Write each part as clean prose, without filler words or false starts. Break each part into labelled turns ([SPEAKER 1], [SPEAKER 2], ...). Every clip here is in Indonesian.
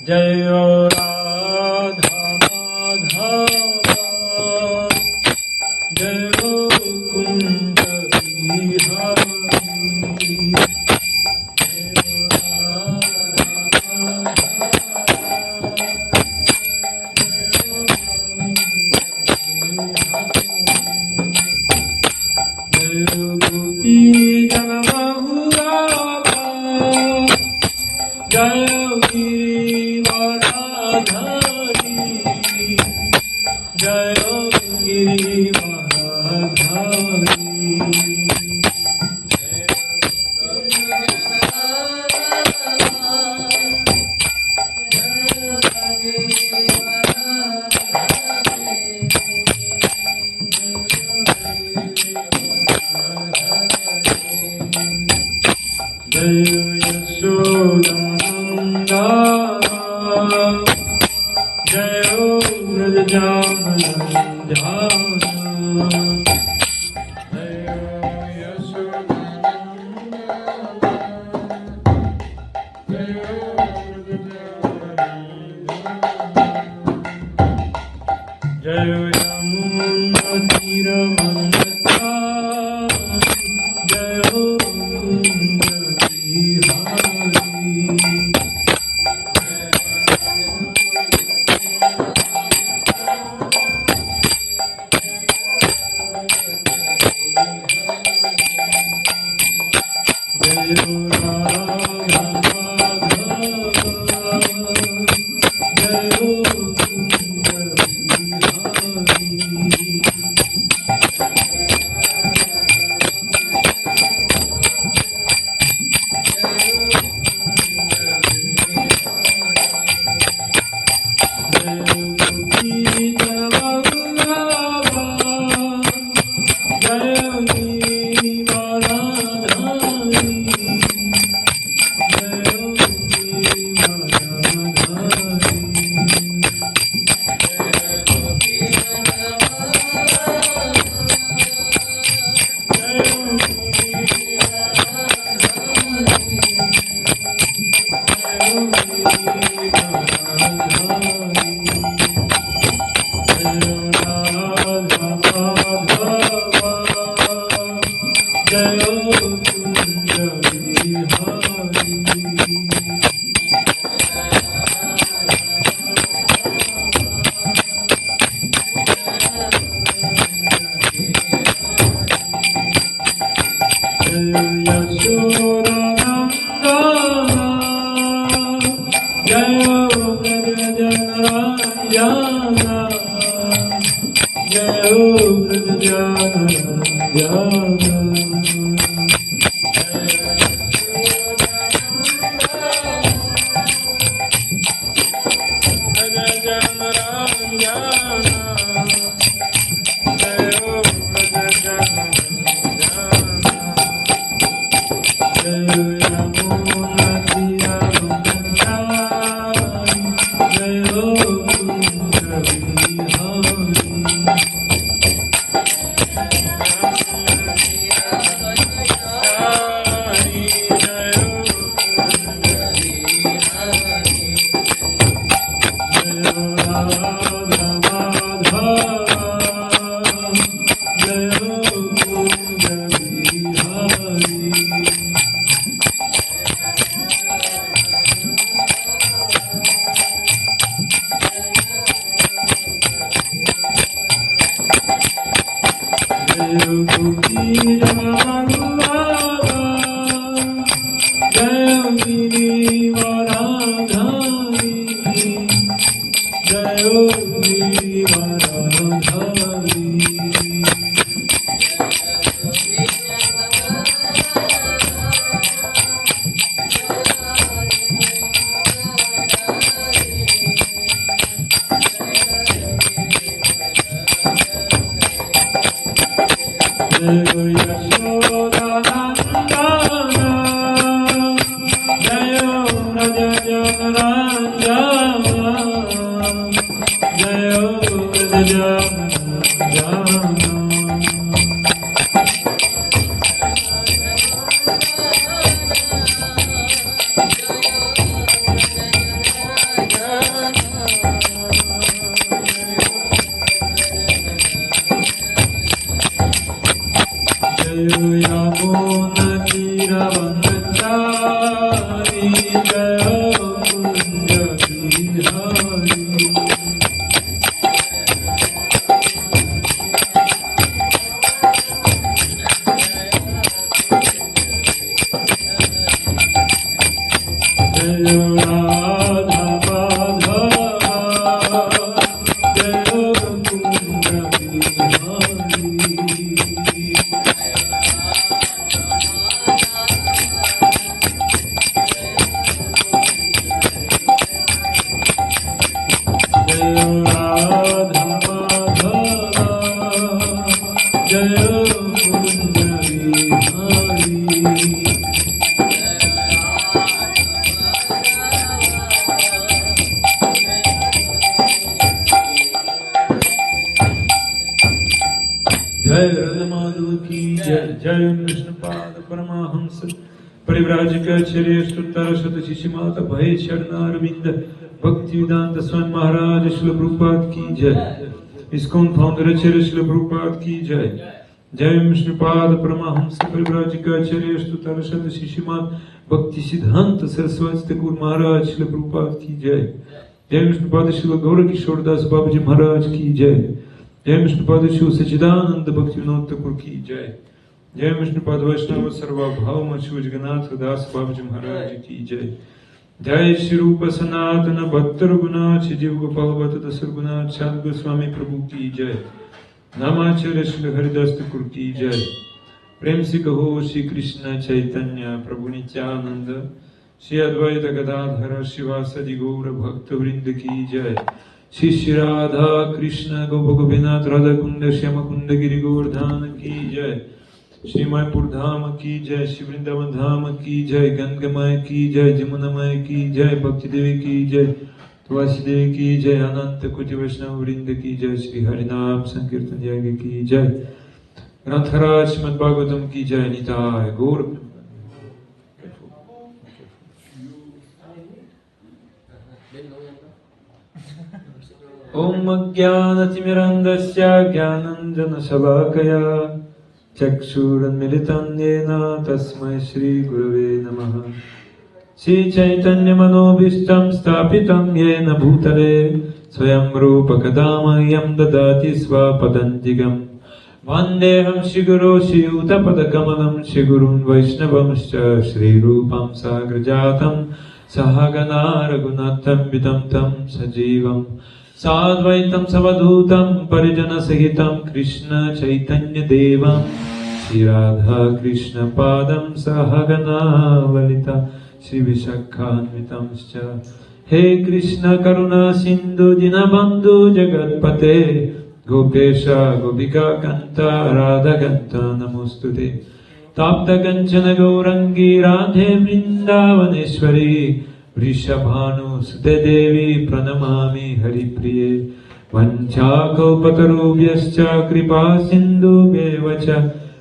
[SPEAKER 1] Jai Radha Madhava Jai Kunda Bihari Jai Gopi Jana Bahurava Jai Giridharadhari Jai Giridharadhari Jai Yashodanandana Jai Vrajajamanandana Jai Yashodanandana Jai Vrajajamanandana Jai Yamuna Tiramanata Jai Kunda
[SPEAKER 2] जय राधा माधव की जय। जय कृष्णपाद परमहंस परिव्राजकाचार्य स्तोत्र शत शिशिमाता भय शरणारविंद भक्तिवेदांत स्वामी महाराज श्रील प्रभुपाद की जय। इस्कॉन फाउंडर आचार्य श्रील प्रभुपाद की जय। जय विष्णुपाद परमहंस परिव्राजकाचार्य स्तोत्र शत शिशिमाता भक्ति सिद्धांत सरस्वती ठाकुर महाराज श्रील प्रभुपाद की जय। जय विष्णुपाद श्रील गौर किशोर दास बाबूजी महाराज की जय। जय विष्णुपाद शिव सच्चिदानंद भक्ति विनोद ठाकुर की जय। जय विष्णुपाद वैष्णव सर्वभाव शिव जगन्नाथ दास बाबूजी महाराज की जय। जय श्री रूप सनातन भट्टर गुनाथ जीव गोपाल भट्ट दसर गुनाथ चांद गोस्वामी प्रभु की जय। नामाचार्य श्री हरिदास ठाकुर की जय। प्रेम से कहो श्री कृष्ण चैतन्य प्रभु नित्यानंद श्री अद्वैत गदाधर शिवासदि गौर भक्त वृंद की जय। श्री श्री राधा कृष्ण गोप गोपीनाथ राधा कुंड श्याम कुंड गिरि गोवर्धन की जय। श्री मायपुर धाम की जय। श्री वृंदावन धाम की जय। गंगमय की जय। जमुनामय की जय। भक्ति देवी की जय। तुलसी देवी की जय। अनंत कोटि वैष्णव वृंद की जय। श्री हरिनाम संकीर्तन यज्ञ की जय। ग्रंथराज श्रीमद् भागवतम की जय। निताय गौर। ओम अज्ञानतिमिरन्धस्य ज्ञानाञ्जनशलाकया चक्षुरुन्मिलितं येन तस्मै श्रीगुरवे नमः। श्रीचैतन्यमनोभीष्टं स्थापितं येन भूतले स्वयं रूपकदा मह्यं ददाति स्वपदान्तिकम्। वन्देऽहं श्रीगुरो श्रीयुतपदकमलं श्रीगुरुं वैष्णवंश्च श्रीरूपं साग्रजातं सहगना रघुनाथं वितं तं सजीवम् साद्वैतं सवधूतं परिजनसहितं कृष्ण चैतन्य देवं श्री राधा कृष्ण पादं सहगना ललिता श्री विशाखान्वितंश्च। हे कृष्ण करुणा सिन्धु दीनबन्धु जगत्पते गोपेश गोपिका कान्त राधा कान्त नमोस्तुते। ताप्त कंचन गौरंगी राधे वृंदावनेश्वरी वृषभानुसुते देवी प्रणमामि हरिप्रिये। वञ्चाकल्पतरुभ्यश्च कृपा सिन्धुभ्येव च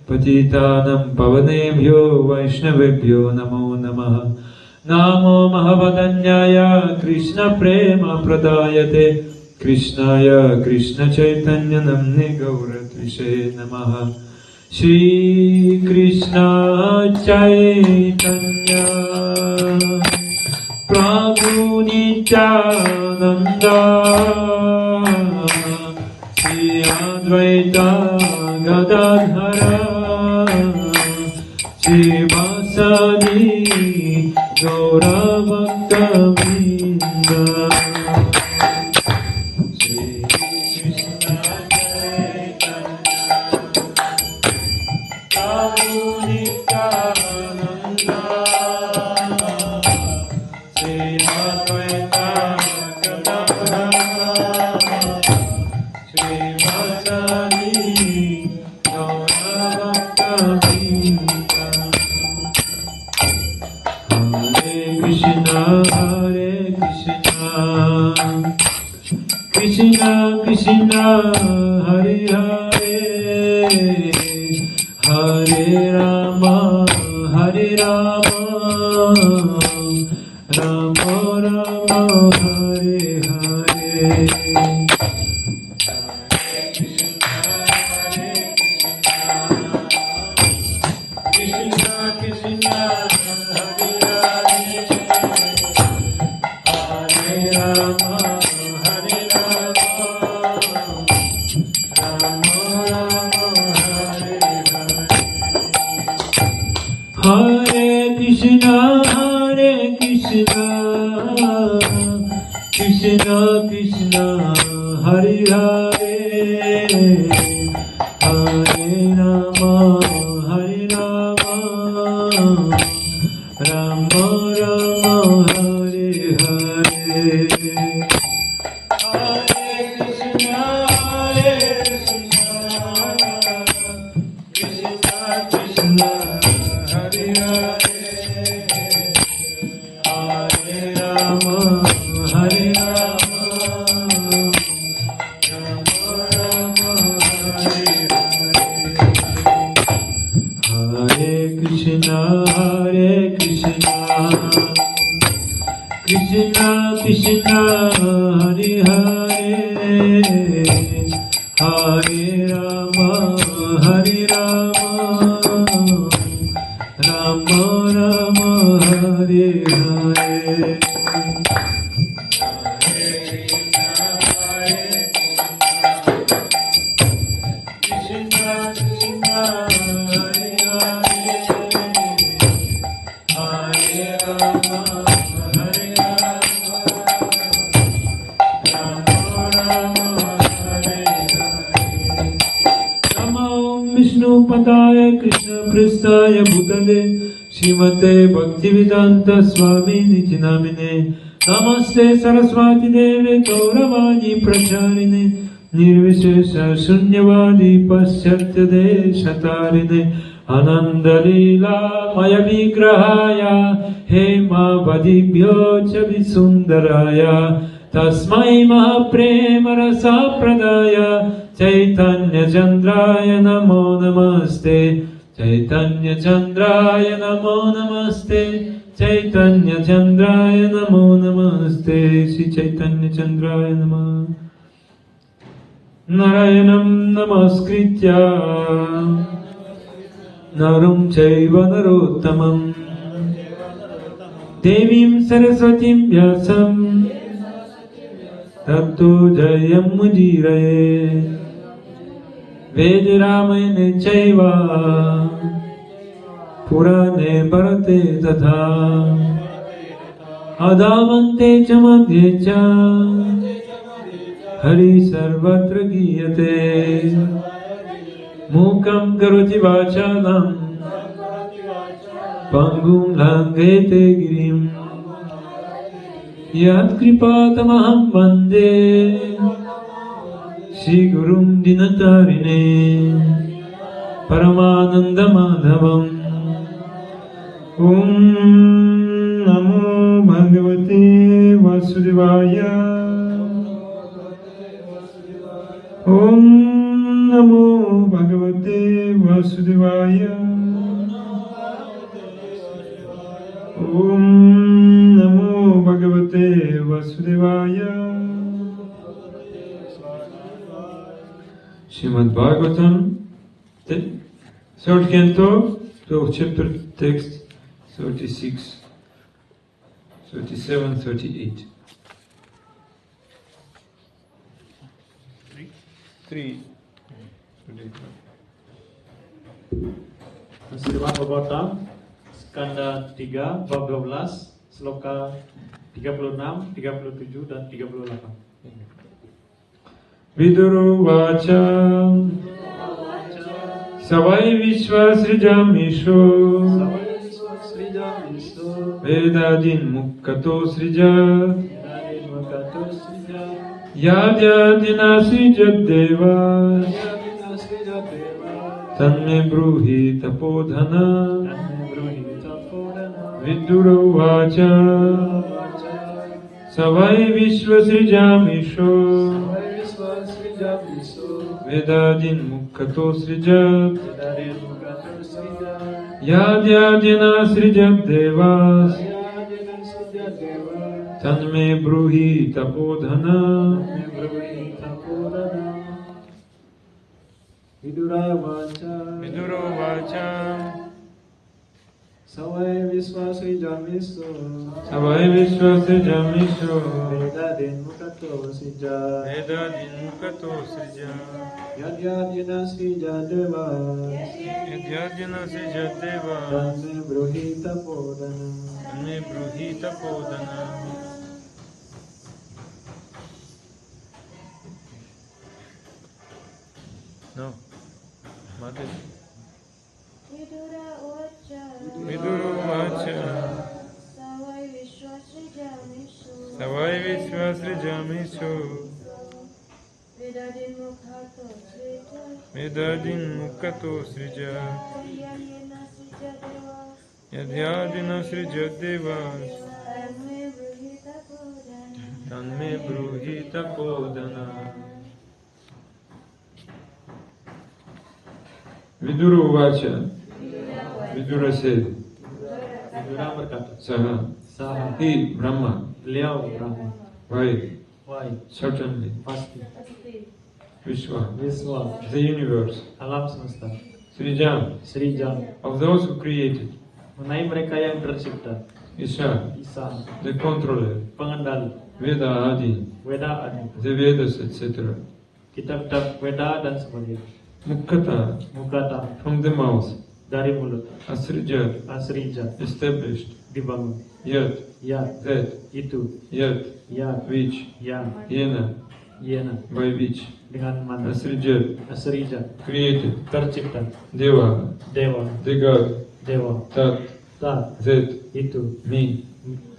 [SPEAKER 2] पतितानं पावनेभ्यो वैष्णवेभ्यो नमो नमः। नमो महवदन्याय कृष्ण प्रेम प्रदायते कृष्णाय कृष्ण चैतन्य नम्ने गौरत्विषे नमः। श्री कृष्ण चैतन्य प्रभु नित्यानंद श्री अद्वैत गदाधर श्रीवासदि गौरभक्तवृन्द। श्री कृष्ण Chaitanya Hare Hare, Hare Rama, Hare Rama, Rama Rama, Hare Hare. Krishna Krishna, Hare Hare, Hare Rama, Hare Rama, Rama Rama, Hare Hare. Hare Krishna, Krishna Krishna, Hare Hare, Hare Rama, Hare Rama, Rama Rama, Hare Hare. Hare Krishna, Krishna Krishna, Hare Hare, Hare Rama, Hare Rama, Rama Rama, Hare Hare. Hare Krishna, Krishna Krishna, Hare Hare, Hare Rama, Hare Rama, Rama Rama, Hare Hare. Krishna Krishna, Hare Hare, Hare Rama, Hare Rama, Rama Rama, Hare Hare. Namo Vishnu Padaya Krishna Prestaya Bhutale Srimate Bhaktivedanta Swami Niti Namine Namaste Saraswati Deve Gauravani Pracharine Nirvishesha Shunyavadi Paschatya Deshatarine Ananda Lila Maya Vigrahaya Hema Vadibhyo Chavisundaraya Tasmai Mahaprema Rasa Pradaya Chaitanya Chandraya Namo Namaste Chaitanya Chandraya Namo Namaste Chaitanya Chandraya Namo Namaste Shri Chaitanya Chandraya Namo Narayanam Namaskritya Narum Chaiva Narottamam Devim Saraswatim Vyasam Tatto Jayam Mudiraye Vedramayane Chaiva Purane Bharate Tatha Adavante Chamadhye Cha Hari Sarvatra Giyate Mukam Karoti Vachalam Pangum Langete Girim Yat Kripatamaham Vande Shri Gurum Dinatarine Paramananda Madhavam Om Namo Bhagavate Vasudevaya Om Namo Bhagavate Vasudevaya Om Namo Bhagavate Vasudevaya. Srimad Bhagavatam, third canto, 12th chapter, text 36, 37, 38. 3.
[SPEAKER 3] Srimad Bhagavatam, skanda 3, bab 12, sloka 36, 37 dan 38.
[SPEAKER 2] Viduru Vacha Savai Vishwa Srijamisho Vedadin Mukkato Srija Yadyadina Srijadeva Tanme Bruhi Tapodhana Viduru Vacha Savai Vishwa Srijamisho
[SPEAKER 3] Srijamiso,
[SPEAKER 2] Vedadin Mukhato Srijat
[SPEAKER 3] Dari Mukato Srija,
[SPEAKER 2] Yadyadina Srijat Devas
[SPEAKER 3] Ayadina Sudha Deva,
[SPEAKER 2] Tanme Bruhi Tapodhana
[SPEAKER 3] Nebruhi Tapurana, Vidura Vacha,
[SPEAKER 2] Viduro Vacha
[SPEAKER 3] Sawai Visva Srijamiso,
[SPEAKER 2] Savai Vishwa Srijamisho
[SPEAKER 3] Vedadin Mukato Srija,
[SPEAKER 2] Vedadin Mukhato Srijat
[SPEAKER 3] Yadyadina Srija Deva,
[SPEAKER 2] Yadyadina Srijat Devas
[SPEAKER 3] Tanme Bruhi Tapurana,
[SPEAKER 2] Tanme Bruhi Tapodhana No. Mother.
[SPEAKER 4] Vidura Vacha
[SPEAKER 2] Viduro Vacha
[SPEAKER 4] Savai Vishwasrijamishu
[SPEAKER 2] Savai Vishwa Srijamisho
[SPEAKER 4] Vedadin Mukhato Srija
[SPEAKER 2] Vedadin Mukhato Srijat
[SPEAKER 4] Yadyadina Srija Deva
[SPEAKER 2] Yadyadina Srijat Devas
[SPEAKER 4] Tanme Bruhita Purana
[SPEAKER 2] Tanme Bruhi Tapodhana Viduru Vacha Vidura said
[SPEAKER 3] Vidura berkata,
[SPEAKER 2] Saha
[SPEAKER 3] Saha,
[SPEAKER 2] He Brahma
[SPEAKER 3] beliau Brahma,
[SPEAKER 2] Why
[SPEAKER 3] Why,
[SPEAKER 2] Certainly
[SPEAKER 3] pasti,
[SPEAKER 2] Vishwa
[SPEAKER 3] Viswa,
[SPEAKER 2] The universe
[SPEAKER 3] alam semesta,
[SPEAKER 2] Srijam
[SPEAKER 3] Srijam,
[SPEAKER 2] Of those who created
[SPEAKER 3] mengenai mereka yang tercipta,
[SPEAKER 2] Isha
[SPEAKER 3] Isa,
[SPEAKER 2] The controller
[SPEAKER 3] pengendali,
[SPEAKER 2] Veda Adi
[SPEAKER 3] Weda Adi,
[SPEAKER 2] The Vedas etc
[SPEAKER 3] kitab-kitab Weda dan sebagainya.
[SPEAKER 2] Mukkata
[SPEAKER 3] Mukata,
[SPEAKER 2] From the mouth
[SPEAKER 3] dari mulut,
[SPEAKER 2] Asrijat
[SPEAKER 3] Asrija,
[SPEAKER 2] Established
[SPEAKER 3] dibangun,
[SPEAKER 2] Yat
[SPEAKER 3] ya,
[SPEAKER 2] That
[SPEAKER 3] itu,
[SPEAKER 2] Yat
[SPEAKER 3] ya,
[SPEAKER 2] Which
[SPEAKER 3] yang,
[SPEAKER 2] Yena
[SPEAKER 3] yena,
[SPEAKER 2] By which
[SPEAKER 3] dengan mana,
[SPEAKER 2] Asrijat
[SPEAKER 3] Asrija,
[SPEAKER 2] Created
[SPEAKER 3] tercipta,
[SPEAKER 2] Deva
[SPEAKER 3] Dewa,
[SPEAKER 2] The God
[SPEAKER 3] Dewa,
[SPEAKER 2] Tat
[SPEAKER 3] ta,
[SPEAKER 2] That
[SPEAKER 3] itu,
[SPEAKER 2] Me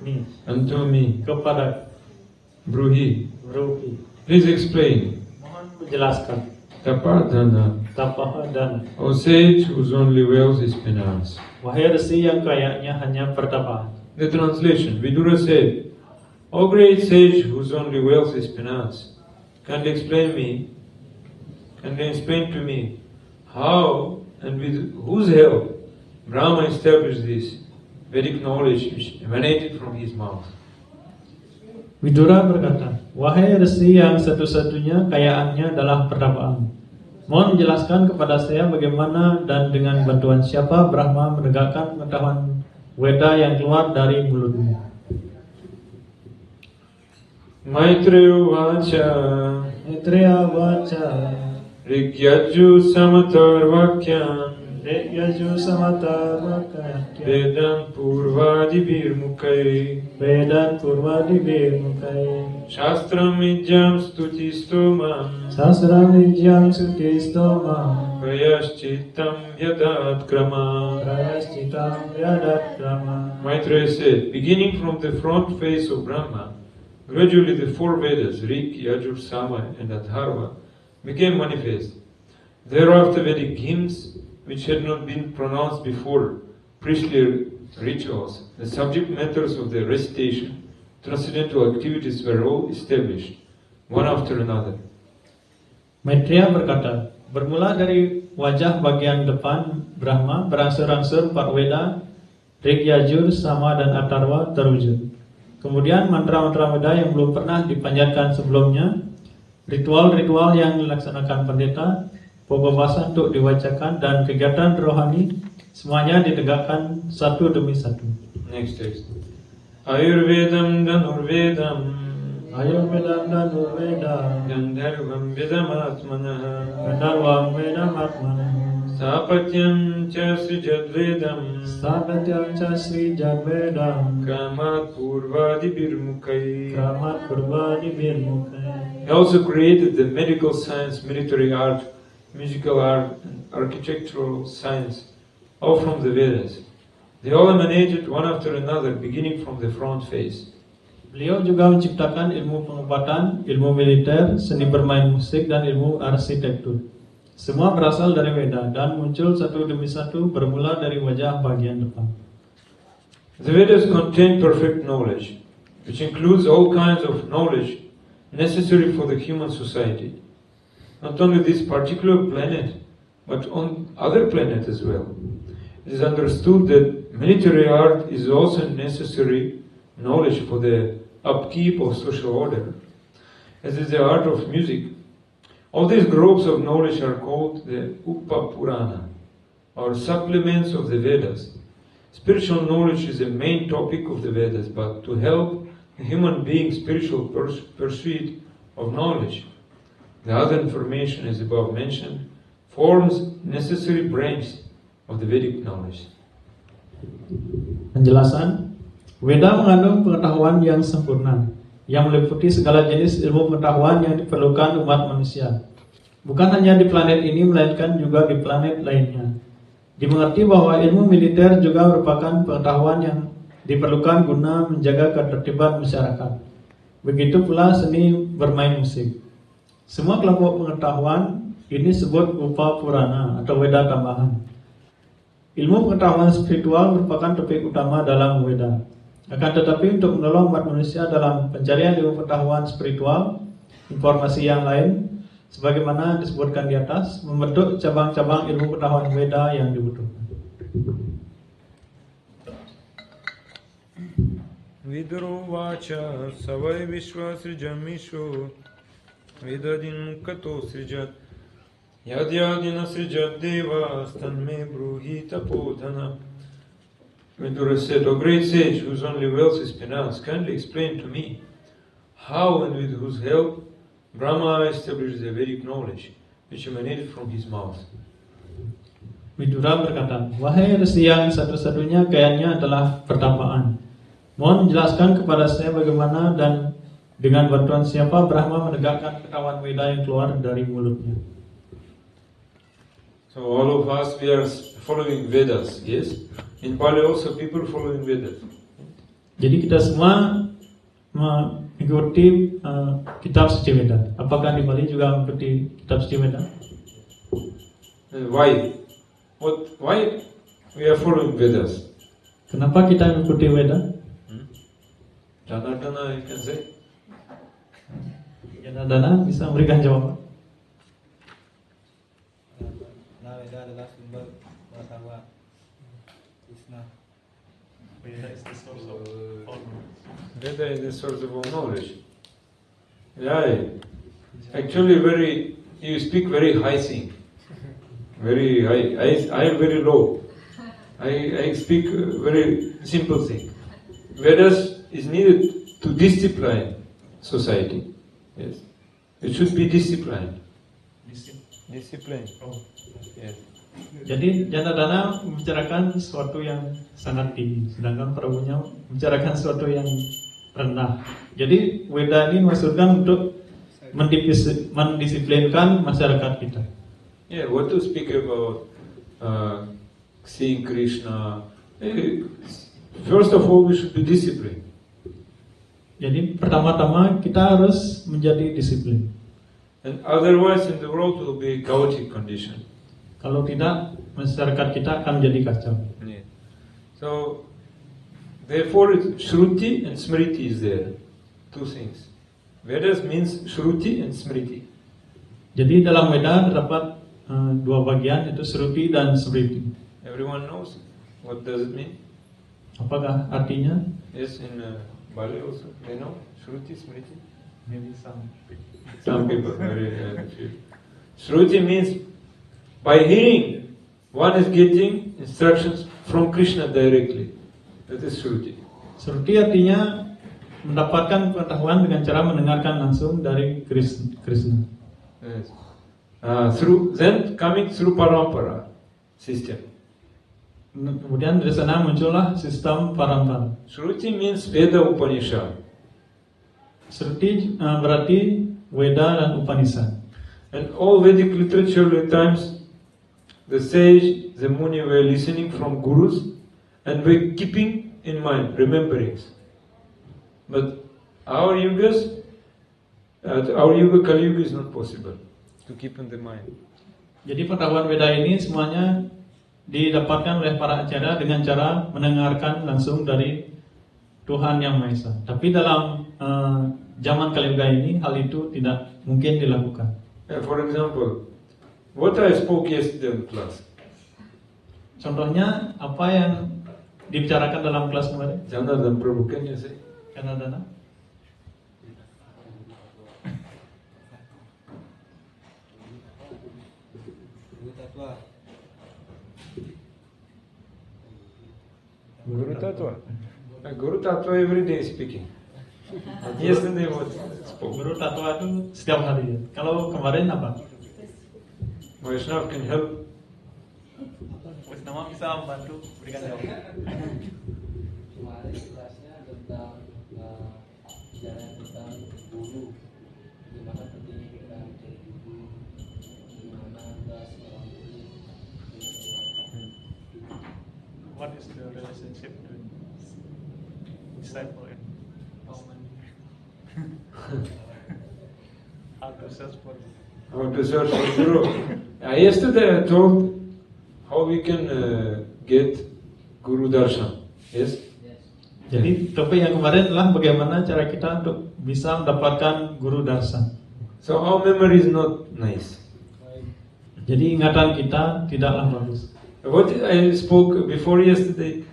[SPEAKER 3] mi,
[SPEAKER 2] Unto me
[SPEAKER 3] kepada,
[SPEAKER 2] Bruhi
[SPEAKER 3] Ruhi.
[SPEAKER 2] Please explain
[SPEAKER 3] Mohon menjelaskan,
[SPEAKER 2] Tapadhana
[SPEAKER 3] tapahadana,
[SPEAKER 2] O sage whose only wealth is penance.
[SPEAKER 3] wahai resi yang kayaknya hanya pertapaan.
[SPEAKER 2] The translation Vidura said, O great sage whose only wealth is penance, can you explain to me how and with whose help Brahma established this Vedic knowledge which emanated from his mouth?
[SPEAKER 3] Widura berkata, wahai resi yang satu-satunya kayaannya adalah pertapaan. Mohon menjelaskan kepada saya bagaimana dan dengan bantuan siapa Brahma menegakkan pengetahuan Weda yang keluar dari mulutmu.
[SPEAKER 2] Maitreya Vacha
[SPEAKER 3] Maitreya Vacha,
[SPEAKER 2] Rigyaju Samatarvakyam
[SPEAKER 3] Yaju Samata Vakya,
[SPEAKER 2] Vedam Purvadibir Mukai
[SPEAKER 3] Vedan Purva Divirmukai,
[SPEAKER 2] Shastram Vidyam Stutistomam
[SPEAKER 3] Sasra Vidyam Sutistoma,
[SPEAKER 2] Prayashchitam Yadat Krama.
[SPEAKER 3] Prayaschitam Yadat Krama.
[SPEAKER 2] Maitreya said, beginning from the front face of Brahma, gradually the four Vedas, Rig, Yajur, Sama and Atharva, became manifest. Thereafter Vedic hymns, which had not been pronounced before, priestly rituals, the subject matters of the recitation, transcendental activities were all established, one after another.
[SPEAKER 3] Maitreya berkata, bermula dari wajah bagian depan Brahma, berangsur-angsur empat Weda, Rig, Yajur, Sama dan Atharva terwujud. Kemudian mantra-mantra Weda yang belum pernah dipanjatkan sebelumnya, ritual-ritual yang dilaksanakan pendeta, pembahasa untuk dibacakan dan kegiatan rohani semuanya ditegakkan satu demi satu.
[SPEAKER 2] Next text. Ayurvedam Dhanurvedam
[SPEAKER 3] Ayurvedam dan Nurveda,
[SPEAKER 2] Gandharvam Vedamatmanah
[SPEAKER 3] Gandharvam Vedamatmanah,
[SPEAKER 2] Sapatyam cha Srijadvedam
[SPEAKER 3] Sapatyam cha Srijadvedam,
[SPEAKER 2] Kramat Purvadibirmukai.
[SPEAKER 3] Kramat Purva Divirmukai.
[SPEAKER 2] He also created the medical science, military art, musical art, and architectural science, all from the Vedas. They all emanated one after another, beginning from the front face.
[SPEAKER 3] Beliau juga menciptakan ilmu pengobatan, ilmu militer, seni bermain musik, dan ilmu arsitektur. Semua berasal dari Veda dan muncul satu demi satu bermula dari wajah bagian depan.
[SPEAKER 2] The Vedas contain perfect knowledge, which includes all kinds of knowledge necessary for the human society. not only this particular planet, but on other planets as well. It is understood that military art is also necessary knowledge for the upkeep of social order, as is the art of music. All these groves of knowledge are called the Upapurana, or supplements of the Vedas. Spiritual knowledge is the main topic of the Vedas, but to help the human being's spiritual pursuit of knowledge, the other information as above mentioned forms necessary branch of the Vedic knowledge.
[SPEAKER 3] Penjelasan, Veda mengandung pengetahuan yang sempurna, yang meliputi segala jenis ilmu pengetahuan yang diperlukan umat manusia. Bukan hanya di planet ini, melainkan juga di planet lainnya. Dimengerti bahwa ilmu militer juga merupakan pengetahuan yang diperlukan guna menjaga ketertiban masyarakat. Begitu pula seni bermain musik. Semua kelompok pengetahuan ini disebut Upapurana atau Veda tambahan. Ilmu pengetahuan spiritual merupakan topik utama dalam Veda. Akan tetapi untuk menolong umat manusia dalam pencarian ilmu pengetahuan spiritual, informasi yang lain, sebagaimana disebutkan di atas, membentuk cabang-cabang ilmu pengetahuan Veda yang dibutuhkan.
[SPEAKER 2] Viduro vacha savai vishwa srijamisho vedadin mukato srijat yadyadina srijat devas tanme bruhi tapodhana. Vidura said, O great sage, whose only wealth is penance, kindly explain to me how and with whose help Brahma established the Vedic knowledge which emanated from his mouth.
[SPEAKER 3] Vidura berkata, wahai resi yang satu-satunya kayanya adalah pertapaan. Mohon menjelaskan kepada saya bagaimana dan dengan bantuan siapa Brahma menegakkan pengetahuan Veda yang keluar dari mulutnya.
[SPEAKER 2] So all of us, we are following Vedas, yes? In Pali also people following Vedas.
[SPEAKER 3] Jadi kita semua mengikuti kitab suci Veda. Apakah di Bali juga mengikuti kitab suci Veda?
[SPEAKER 2] Why? Why we are following Vedas?
[SPEAKER 3] Kenapa kita mengikuti Veda?
[SPEAKER 2] Dana, you can say.
[SPEAKER 3] Dana bisa memberikan jawaban.
[SPEAKER 5] Nah, Veda adalah sumber pengetahuan Krishna.
[SPEAKER 3] Veda is the source of all knowledge.
[SPEAKER 2] Veda is the source of all knowledge. Yeah, actually you speak very high thing. Very high, I am very low. I speak very simple thing. Vedas is needed to discipline society. Yes, it should be disciplined. Discipline.
[SPEAKER 3] Oh.
[SPEAKER 2] Yes.
[SPEAKER 3] Jadi Janardana membicarakan sesuatu yang sangat tinggi, sedangkan Prabunya membicarakan sesuatu yang rendah. Jadi Veda ini maksudkan untuk mendisiplinkan masyarakat kita.
[SPEAKER 2] Yeah, what to speak about seeing Krishna? First of all, we should be disciplined.
[SPEAKER 3] Jadi pertama-tama kita harus menjadi disiplin.
[SPEAKER 2] And otherwise, in the world will be a chaotic condition.
[SPEAKER 3] Kalau tidak, masyarakat kita akan jadi kacau.
[SPEAKER 2] Yeah. So, therefore, Shruti and Smriti is there. Two things. Vedas means Shruti and Smriti.
[SPEAKER 3] Jadi dalam Veda terdapat dua bagian, itu Shruti dan Smriti.
[SPEAKER 2] Everyone knows what does it mean?
[SPEAKER 3] Apakah artinya?
[SPEAKER 2] Yes, in Bali also they know Shruti, Smriti.
[SPEAKER 3] Maybe
[SPEAKER 2] Some people very few. Shruti means by hearing, one is getting instructions from Krishna directly. That is Shruti.
[SPEAKER 3] Shruti artinya mendapatkan pengetahuan dengan cara mendengarkan langsung dari Krishna.
[SPEAKER 2] Yes. Then coming through parampara system.
[SPEAKER 3] Kemudian dari sana muncullah sistem parampara.
[SPEAKER 2] Shruti means Veda Upanishad.
[SPEAKER 3] Shruti berarti Veda dan Upanishad.
[SPEAKER 2] And all Vedic literature at times, the sage, the Muni were listening from gurus and were keeping in mind, rememberings. But our yuga Kali Yuga is not possible to keep in the mind.
[SPEAKER 3] Jadi pengetahuan Veda ini semuanya didapatkan oleh para acara dengan cara mendengarkan langsung dari Tuhan Yang Maha Esa. Tapi dalam zaman Kali Yuga ini hal itu tidak mungkin dilakukan.
[SPEAKER 2] For example, what I spoke yesterday in class.
[SPEAKER 3] Contohnya apa yang dibicarakan dalam kelas kemarin?
[SPEAKER 2] Janardhan Prabhu, can you say?
[SPEAKER 3] Janardana.
[SPEAKER 5] Guru Tatwa.
[SPEAKER 2] Guru Tattva every day speaking. But yesterday what spoke.
[SPEAKER 3] Guru Tatwa itu setiap hari ya. Kalau kemarin apa?
[SPEAKER 2] Vaishnav can help.
[SPEAKER 3] Wisnama bisa membantu berikan jawaban.
[SPEAKER 6] Kemarin kelasnya tentang bicara tentang guru, gimana pentingnya kita menjadi guru, gimana kita seorang guru.
[SPEAKER 3] What is the relationship between disciple and how to search for
[SPEAKER 2] How to search for Guru. Yesterday I told how we can get Guru Darshan. Yes?
[SPEAKER 3] Jadi topik yang kemarin adalah bagaimana cara kita untuk bisa mendapatkan guru darshan.
[SPEAKER 2] So our memory is not nice.
[SPEAKER 3] Jadi ingatan kita tidaklah bagus.
[SPEAKER 2] What I spoke before yesterday.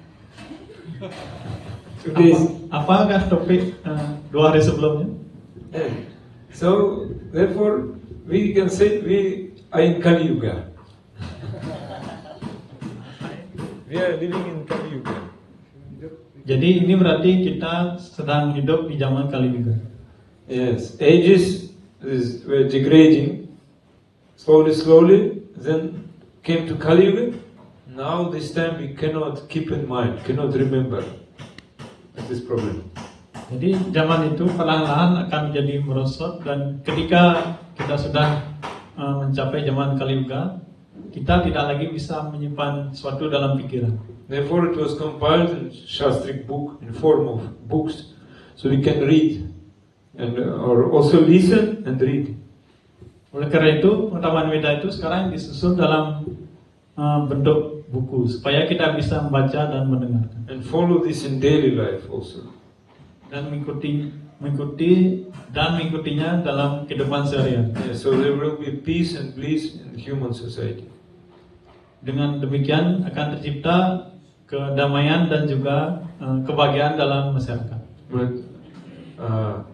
[SPEAKER 2] Today's.
[SPEAKER 3] Apakah topik 2 hari sebelumnya?
[SPEAKER 2] So therefore we can say we are in Kali Yuga. We are living in Kali Yuga.
[SPEAKER 3] Jadi ini berarti kita sedang hidup di zaman Kali Yuga.
[SPEAKER 2] Yes, ages were degrading slowly, then came to Kali Yuga. Now this time we cannot keep in mind, cannot remember this problem.
[SPEAKER 3] Jadi zaman itu perlahan-lahan akan menjadi merosot, dan ketika kita sudah mencapai zaman Kali Yuga, kita tidak lagi bisa menyimpan sesuatu dalam pikiran.
[SPEAKER 2] Therefore it was compiled in Shastric book in form of books, so we can read and or also listen and read.
[SPEAKER 3] Oleh karena itu, pengetahuan Weda itu sekarang disusun dalam bentuk buku supaya kita bisa membaca dan mendengarkan.
[SPEAKER 2] And follow this in daily life also.
[SPEAKER 3] Dan mengikutinya dalam kehidupan seharian.
[SPEAKER 2] Yeah, so there will be peace and bliss in human society.
[SPEAKER 3] Dengan demikian akan tercipta kedamaian dan juga kebahagiaan dalam masyarakat.
[SPEAKER 2] But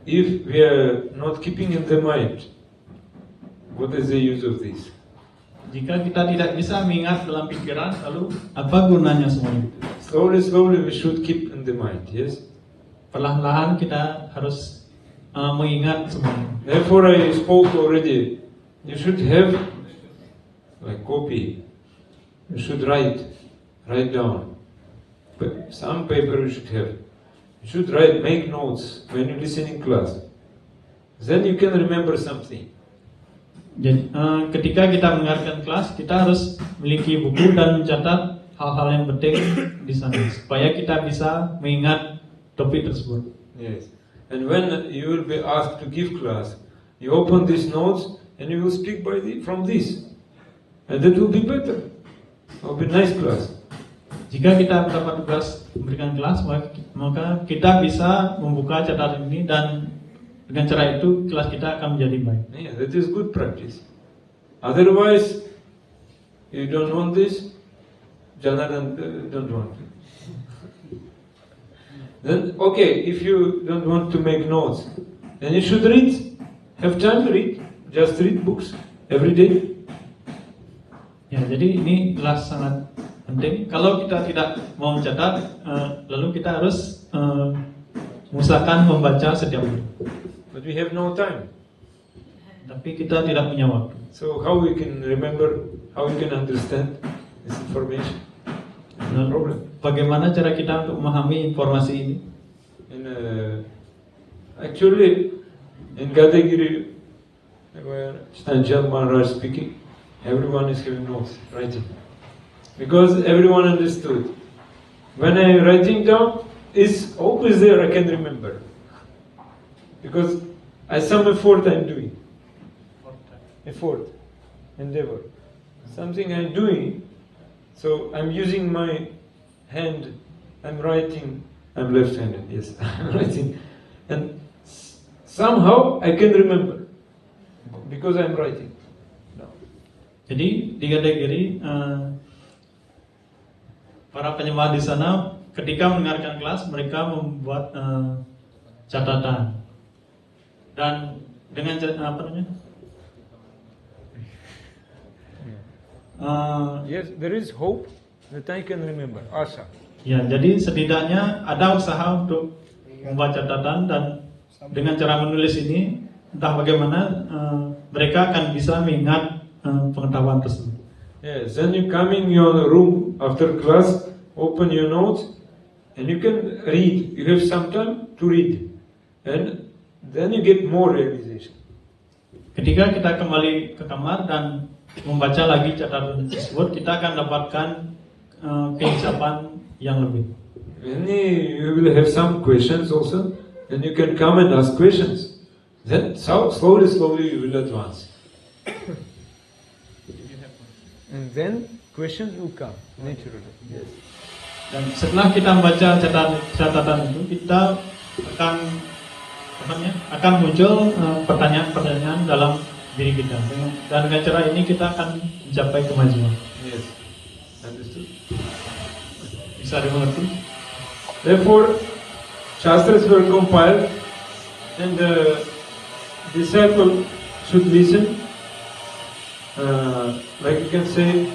[SPEAKER 2] if we are not keeping in the mind, what is the use of this?
[SPEAKER 3] Jika kita tidak bisa mengingat dalam pikiran, lalu apa gunanya semua itu?
[SPEAKER 2] Slowly we should keep in the mind, yes?
[SPEAKER 3] Perlahan-lahan kita harus mengingat semuanya.
[SPEAKER 2] Therefore I spoke already, you should have like copy, you should write down. Some paper you should have. You should make notes when you listen in class. Then you can remember something.
[SPEAKER 3] Jadi, ketika kita mendengarkan kelas, kita harus memiliki buku dan mencatat hal-hal yang penting di sana supaya kita bisa mengingat topik tersebut.
[SPEAKER 2] Yes. And when you will be asked to give class, you open these notes and you will speak from this. And that will be better. It will be nice class.
[SPEAKER 3] Jika kita mendapat tugas memberikan kelas, maka kita bisa membuka catatan ini, dan dengan cara itu kelas kita akan menjadi baik.
[SPEAKER 2] Yeah, that is good practice. Otherwise, you don't want this, Janardhan don't want it. Then, okay, if you don't want to make notes, then you should read. Have time to read. Just read books every day.
[SPEAKER 3] Ya, jadi ini jelas sangat penting. Kalau kita tidak mau mencatat, lalu kita harus mengusahakan membaca setiap hari.
[SPEAKER 2] But we have no time.
[SPEAKER 3] Tapi kita tidak punya waktu.
[SPEAKER 2] So how we can remember, how we can understand this information?
[SPEAKER 3] Nah,
[SPEAKER 2] Problem.
[SPEAKER 3] bagaimana cara kita untuk memahami informasi ini?
[SPEAKER 2] Actually, in Gadagiri, where Stanjal Maharaj speaking, everyone is having notes, writing. Because everyone understood. When I am writing down, it's always there, I can remember. Because some effort I am doing. Effort, endeavor. Something I am doing, so I am using my hand, I am writing, I am left-handed, yes, I am writing. And somehow I can remember. because I'm writing. No.
[SPEAKER 3] Jadi di Gadagiri para penyembah di sana ketika mendengarkan kelas mereka membuat catatan dan dengan apa namanya?
[SPEAKER 2] Yes, there is hope that I can remember. Asa.
[SPEAKER 3] Ya, jadi setidaknya ada usaha untuk membuat catatan dan dengan cara menulis ini entah bagaimana mereka akan bisa mengingat pengetahuan tersebut.
[SPEAKER 2] Yes, then you come in your room after class, open your notes, and you can read. You have some time to read, and then you get more realization.
[SPEAKER 3] Ketika kita kembali ke kamar dan membaca lagi catatan tersebut, kita akan dapatkan keinsapan yang lebih.
[SPEAKER 2] And you will have some questions also, and you can come and ask questions. Then slowly you will advance. And then questions will come naturally. Yes.
[SPEAKER 3] Dan setelah kita membaca catatan itu, kita akan muncul pertanyaan-pertanyaan dalam diri kita. Dan dengan cara ini kita akan mencapai kemajuan.
[SPEAKER 2] Yes. Understood?
[SPEAKER 3] Bisa dimengerti?
[SPEAKER 2] Therefore, Shastras were compiled, and the disciple should listen. Like you can say,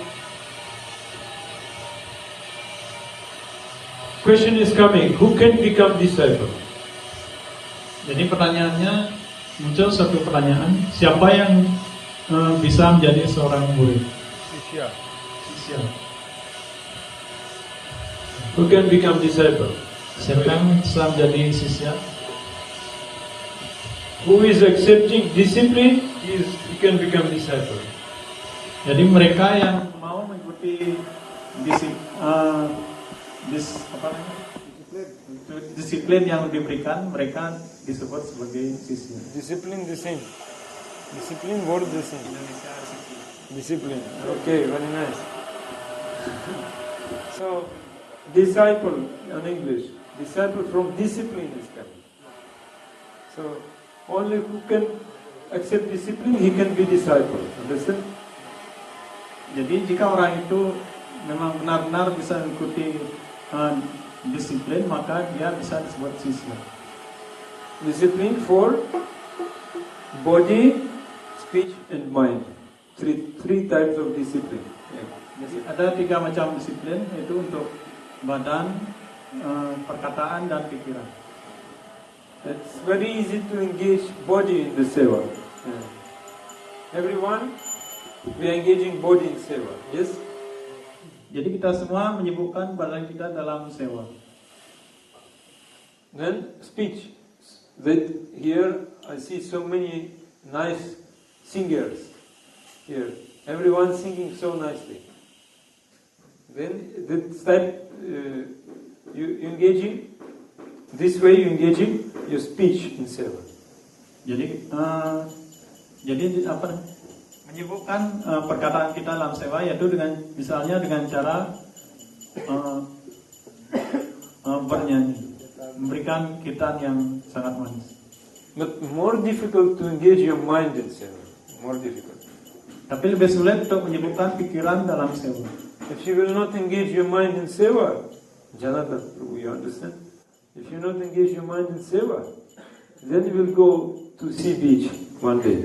[SPEAKER 2] question is coming, who can become disciple?
[SPEAKER 3] Jadi pertanyaannya muncul satu pertanyaan, siapa yang bisa menjadi seorang murid?
[SPEAKER 2] Sisya.
[SPEAKER 3] Sisya.
[SPEAKER 2] Who can become disciple?
[SPEAKER 3] Siapa yang bisa menjadi sisya?
[SPEAKER 2] Who is accepting discipline, he can become disciple.
[SPEAKER 3] Jadi mereka yang mau mengikuti disiplin yang diberikan, mereka disebut sebagai sisya.
[SPEAKER 5] Discipline the same. Discipline word the same. Discipline.
[SPEAKER 2] Okay, very nice. So, disciple in English, disciple from discipline is coming. So, only who can accept discipline, he can be disciple. Understand?
[SPEAKER 3] Jadi jika orang itu memang benar-benar bisa mengikuti disiplin, maka dia bisa disebut sisya.
[SPEAKER 2] Discipline for body, speech, and mind. Three types of discipline. Yeah.
[SPEAKER 3] Jadi ada 3 macam disiplin, yaitu untuk badan, perkataan, dan pikiran.
[SPEAKER 2] It's very easy to engage body in the seva. Yeah. Everyone, we are engaging body in seva. Yes?
[SPEAKER 3] Jadi kita semua menyibukkan badan kita dalam sewa.
[SPEAKER 2] Then speech. That here I see so many nice singers here. Everyone singing so nicely. Then that type you engaging. This way you engaging your speech in seva.
[SPEAKER 3] Jadi apa? Menyibukkan perkataan kita dalam sewa, yaitu dengan misalnya dengan cara bernyanyi, memberikan kitan yang sangat manis.
[SPEAKER 2] But more difficult to engage your mind in seva. More difficult.
[SPEAKER 3] Tapi lebih sulit untuk menyibukkan pikiran dalam sewa.
[SPEAKER 2] If you will not engage your mind in seva, Janata, you understand? If you not engage your mind in seva, then you will go to sea beach one day.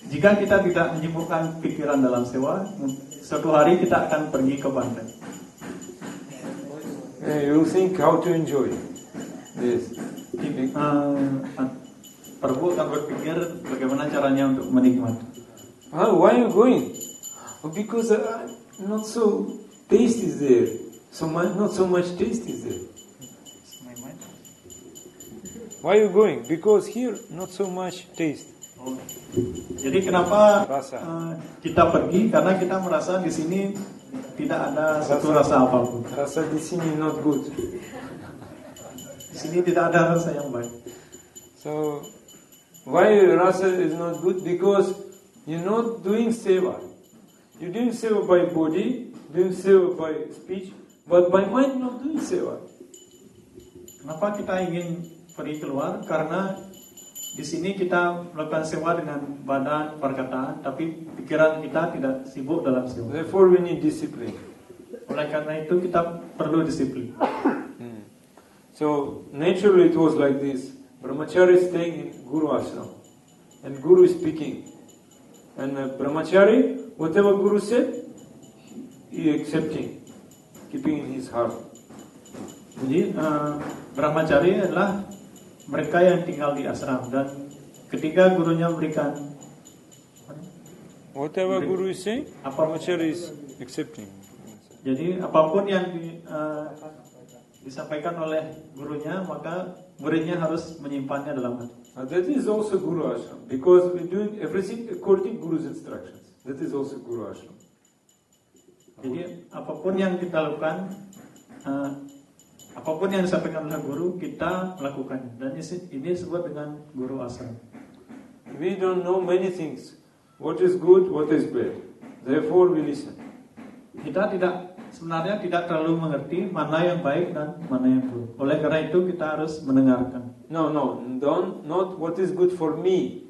[SPEAKER 3] Jika kita tidak menyibukkan pikiran dalam sewa, suatu hari kita akan pergi ke pantai.
[SPEAKER 2] You will think how to enjoy. Yes.
[SPEAKER 3] Prabu akan berpikir bagaimana caranya untuk menikmati.
[SPEAKER 2] Why are you going? Oh, because not so taste is there. Not so much taste is there. Why are you going? Because here not so much taste.
[SPEAKER 3] Jadi kenapa
[SPEAKER 2] Rasa.
[SPEAKER 3] Kita pergi? Karena kita merasa di sini tidak ada satu rasa apapun.
[SPEAKER 2] Rasa di sini not good.
[SPEAKER 3] Di sini tidak ada rasa yang baik.
[SPEAKER 2] So why rasa is not good? Because you're not doing seva. You're doing seva by body, doing seva by speech, but by mind not doing seva.
[SPEAKER 3] Kenapa kita ingin pergi keluar? Karena di sini kita melakukan sewa dengan badan, perkataan, tapi pikiran kita tidak sibuk dalam sewa.
[SPEAKER 2] Therefore, we need discipline.
[SPEAKER 3] Oleh karena itu kita perlu disiplin.
[SPEAKER 2] So naturally, it was like this. Brahmachari is staying in Guru ashram, and Guru is speaking. And Brahmachari, whatever Guru said, he accepting, keeping in his heart.
[SPEAKER 3] Jadi Brahmachari adalah mereka yang tinggal di ashram, dan ketika gurunya memberikan
[SPEAKER 2] Whatever Guru is saying, Brahmachari is accepting.
[SPEAKER 3] jadi apapun yang disampaikan oleh gurunya, maka muridnya harus menyimpannya dalam hati.
[SPEAKER 2] That is also Guru ashram, because we doing everything according Guru's instructions. That is also Guru ashram.
[SPEAKER 3] Jadi apapun yang kita lakukan, apapun yang disampaikan oleh guru, kita melakukannya. Dan ini disebut dengan guru ashram.
[SPEAKER 2] We don't know many things. What is good, what is bad. Therefore we listen.
[SPEAKER 3] Kita sebenarnya tidak terlalu mengerti mana yang baik dan mana yang buruk. Oleh karena itu kita harus mendengarkan.
[SPEAKER 2] No, not what is good for me.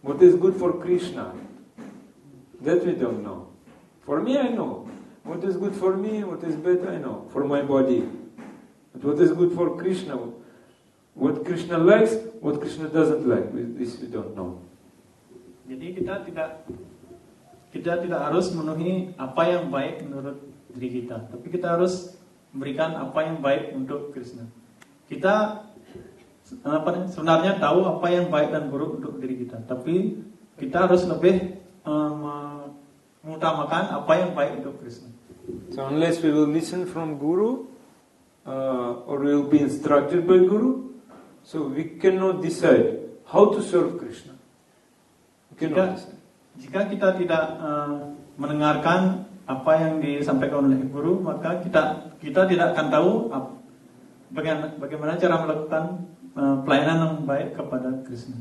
[SPEAKER 2] What is good for Krishna. That we don't know. For me, I know. What is good for me, what is bad, I know. For my body. But what is good for Krishna, what Krishna likes, what Krishna doesn't like, this we don't know.
[SPEAKER 3] Jadi kita tidak harus memenuhi apa yang baik menurut diri kita, tapi kita harus memberikan apa yang baik untuk Krishna. Kita sebenarnya tahu apa yang baik dan buruk untuk diri kita, tapi kita harus lebih mengutamakan apa yang baik untuk Krishna.
[SPEAKER 2] So unless we will listen from Guru, or we will be instructed by Guru, so we cannot decide how to serve Krishna. We cannot decide.
[SPEAKER 3] Jika kita tidak mendengarkan apa yang disampaikan oleh guru, maka kita tidak akan tahu bagaimana cara melakukan pelayanan yang baik kepada Krishna.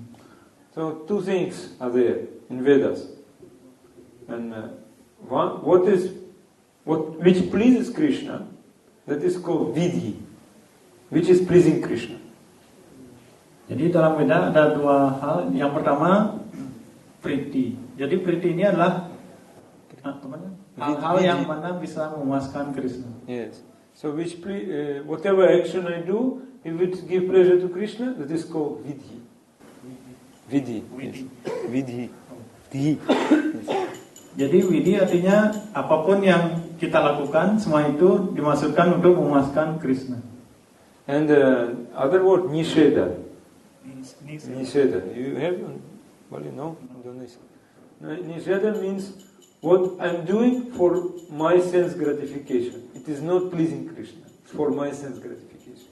[SPEAKER 2] So two things are there in Vedas, and which pleases Krishna, that is called vidhi, which is pleasing Krishna.
[SPEAKER 3] Jadi dalam Veda ada dua hal. Yang pertama priti. Jadi priti ini adalah hal-hal yang mana bisa memuaskan Krishna.
[SPEAKER 2] Yes. So whatever action I do, if it give pleasure to Krishna, that is called vidhi. Vidhi. Yes. Vidhi. Vidhi. Yes.
[SPEAKER 3] Jadi vidhi artinya apapun yang kita lakukan, semua itu dimaksudkan untuk memuaskan Krishna.
[SPEAKER 2] And other word nisheda. Nisheda. You have? Well, you know, Indonesia. Nisheda means what I'm doing for my sense gratification. It is not pleasing Krishna. It's for my sense gratification.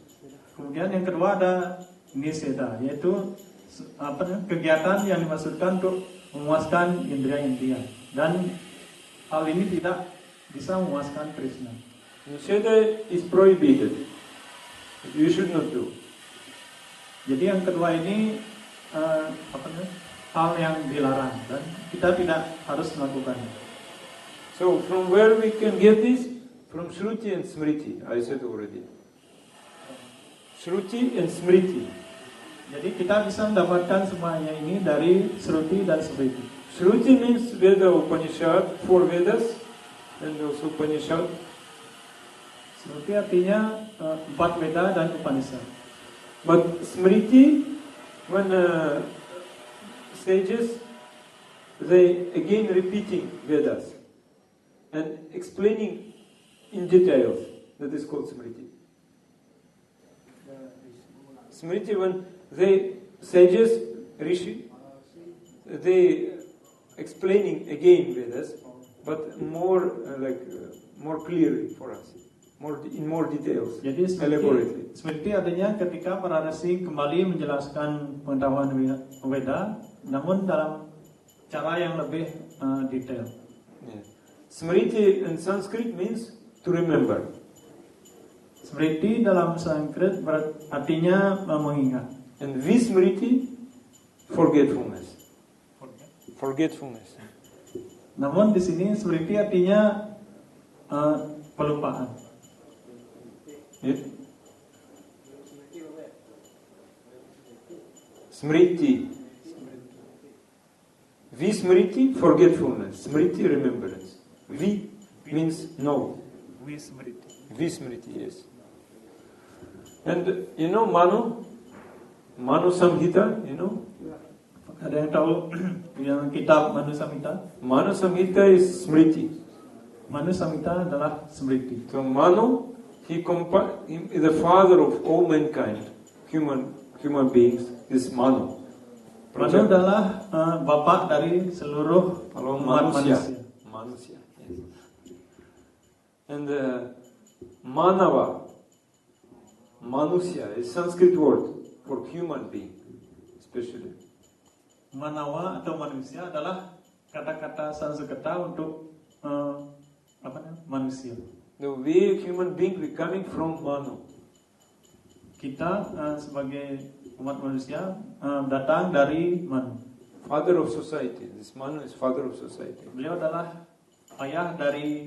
[SPEAKER 3] Kemudian yang kedua ada niseda, yaitu kegiatan yang dimaksudkan untuk memuaskan indera-indera, dan hal ini tidak bisa memuaskan Krishna.
[SPEAKER 2] Nisheda is prohibited. You should not do.
[SPEAKER 3] Jadi yang kedua ini hal yang dilarang dan kita tidak harus melakukannya.
[SPEAKER 2] So from where we can get this? From Shruti and Smriti. I said already. Shruti and Smriti.
[SPEAKER 3] Jadi kita bisa mendapatkan semuanya ini dari Shruti dan Smriti.
[SPEAKER 2] Shruti means Veda Upanishad, 4 Vedas, and also Upanishad.
[SPEAKER 3] Shruti artinya 4 Veda dan Upanishad.
[SPEAKER 2] But Smriti, when sages, they again repeating Vedas and explaining in details. That is called Smriti. Smriti, when they sages, Rishi, they explaining again Vedas, but more more clearly for us, in more details,
[SPEAKER 3] Jadi
[SPEAKER 2] elaborately.
[SPEAKER 3] Smriti artinya ketika para rasi kembali menjelaskan pengetahuan Veda, namun dalam cara yang lebih detail.
[SPEAKER 2] Yeah. Smriti in Sanskrit means to remember.
[SPEAKER 3] Smriti dalam Sanskrit artinya mengingat.
[SPEAKER 2] And Vismriti, forgetfulness. Forgetfulness.
[SPEAKER 3] Namun di sini Smriti artinya pelupaan.
[SPEAKER 2] Yeah. Smriti. Vismriti, forgetfulness. Smriti, remembrance. Vi means know. Vismriti, yes. And you know Manu? Manu Samhita, you know?
[SPEAKER 3] Ada yang tahu yang kitab Manu Samhita?
[SPEAKER 2] Manu Samhita is Smriti.
[SPEAKER 3] Manu Samhita adalah Smriti.
[SPEAKER 2] So Manu, he is the father of all mankind, human beings, is Manu.
[SPEAKER 3] Manu adalah bapak dari seluruh umat manusia.
[SPEAKER 2] Manusia, yes. And Manava, Manusya is Sanskrit word for human being, especially.
[SPEAKER 3] Manawa atau manusia adalah kata-kata Sanskerta untuk manusia.
[SPEAKER 2] The way human being we coming from Manu.
[SPEAKER 3] Kita sebagai umat manusia datang dari Manu.
[SPEAKER 2] Father of society. This Manu is father of society.
[SPEAKER 3] Beliau adalah ayah dari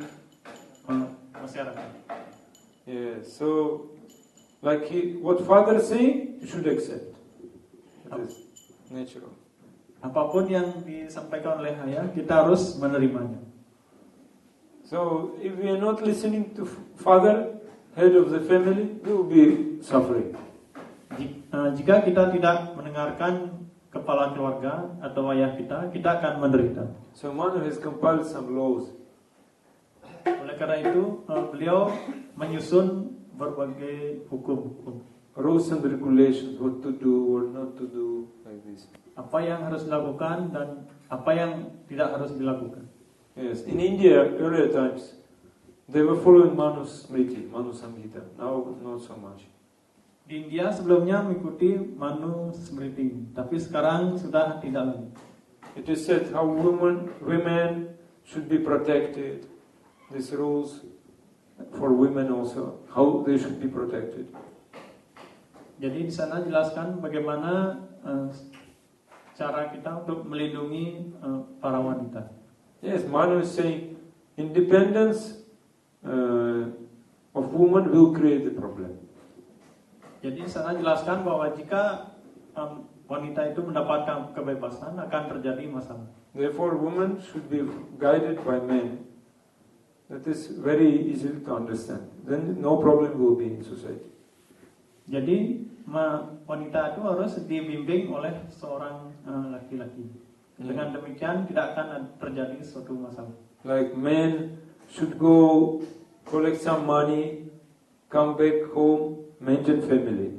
[SPEAKER 3] masyarakat.
[SPEAKER 2] Yeah, so like what father say, you should accept. It is natural.
[SPEAKER 3] Apapun yang disampaikan oleh ayah, kita harus menerimanya.
[SPEAKER 2] So if we are not listening to father, head of the family, we will be suffering.
[SPEAKER 3] Jika kita tidak mendengarkan kepala keluarga atau ayah kita akan menderita.
[SPEAKER 2] So Manu has compiled some laws.
[SPEAKER 3] Oleh karena itu, beliau menyusun berbagai hukum.
[SPEAKER 2] Rules and regulations, what to do, what not to do, like this.
[SPEAKER 3] Apa yang harus dilakukan dan apa yang tidak harus dilakukan.
[SPEAKER 2] Yes, in India, earlier times, they were following Manu Smriti, Manu Samhita. Now, not so much.
[SPEAKER 3] Di India sebelumnya mengikuti Manu Smriti, tapi sekarang sudah tidak lagi.
[SPEAKER 2] It is said how women should be protected. These rules for women also, how they should be protected.
[SPEAKER 3] Jadi di sana jelaskan bagaimana cara kita untuk melindungi para wanita.
[SPEAKER 2] Yes, Manu is saying independence of woman will create the problem.
[SPEAKER 3] Jadi di sana jelaskan bahwa jika wanita itu mendapatkan kebebasan akan terjadi masalah.
[SPEAKER 2] Therefore, women should be guided by men. That is very easy to understand. Then no problem will be in society.
[SPEAKER 3] Jadi wanita itu harus dibimbing oleh seorang laki-laki. Dengan demikian tidak akan terjadi suatu masalah.
[SPEAKER 2] Like men should go collect some money, come back home, maintain family.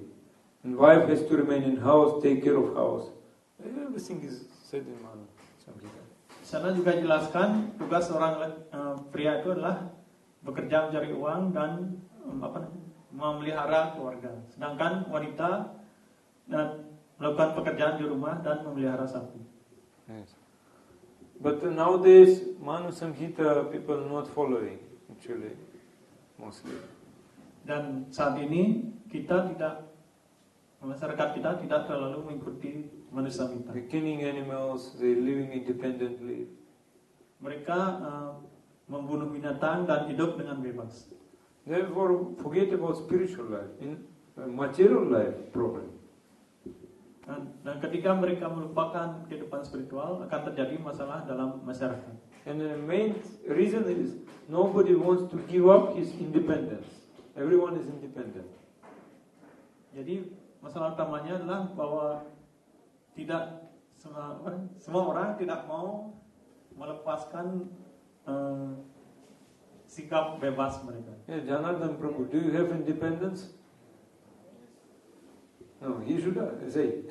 [SPEAKER 2] And wife has to remain in house, take care of house. Everything is said in Manu.
[SPEAKER 3] Di sana juga jelaskan tugas seorang pria itu adalah bekerja mencari uang dan memelihara keluarga. Sedangkan wanita melakukan pekerjaan di rumah dan memelihara sapi.
[SPEAKER 2] Yes. But nowadays, Manu Samhita people are not following, actually, mostly.
[SPEAKER 3] Dan saat ini masyarakat kita tidak terlalu mengikuti Manu Samhita.
[SPEAKER 2] They're killing animals, they're living independently.
[SPEAKER 3] Mereka membunuh binatang dan hidup dengan bebas.
[SPEAKER 2] Therefore, forget about spiritual life. In material life, problem.
[SPEAKER 3] Dan ketika mereka melupakan kehidupan spiritual, akan terjadi masalah dalam masyarakat.
[SPEAKER 2] And the main reason is nobody wants to give up his independence. Everyone is independent.
[SPEAKER 3] Jadi masalah utamanya adalah bahwa tidak semua orang tidak mau melepaskan sikap bebas mereka.
[SPEAKER 2] Yeah, Janardhan Prabhu, do you have independence? No, he should say.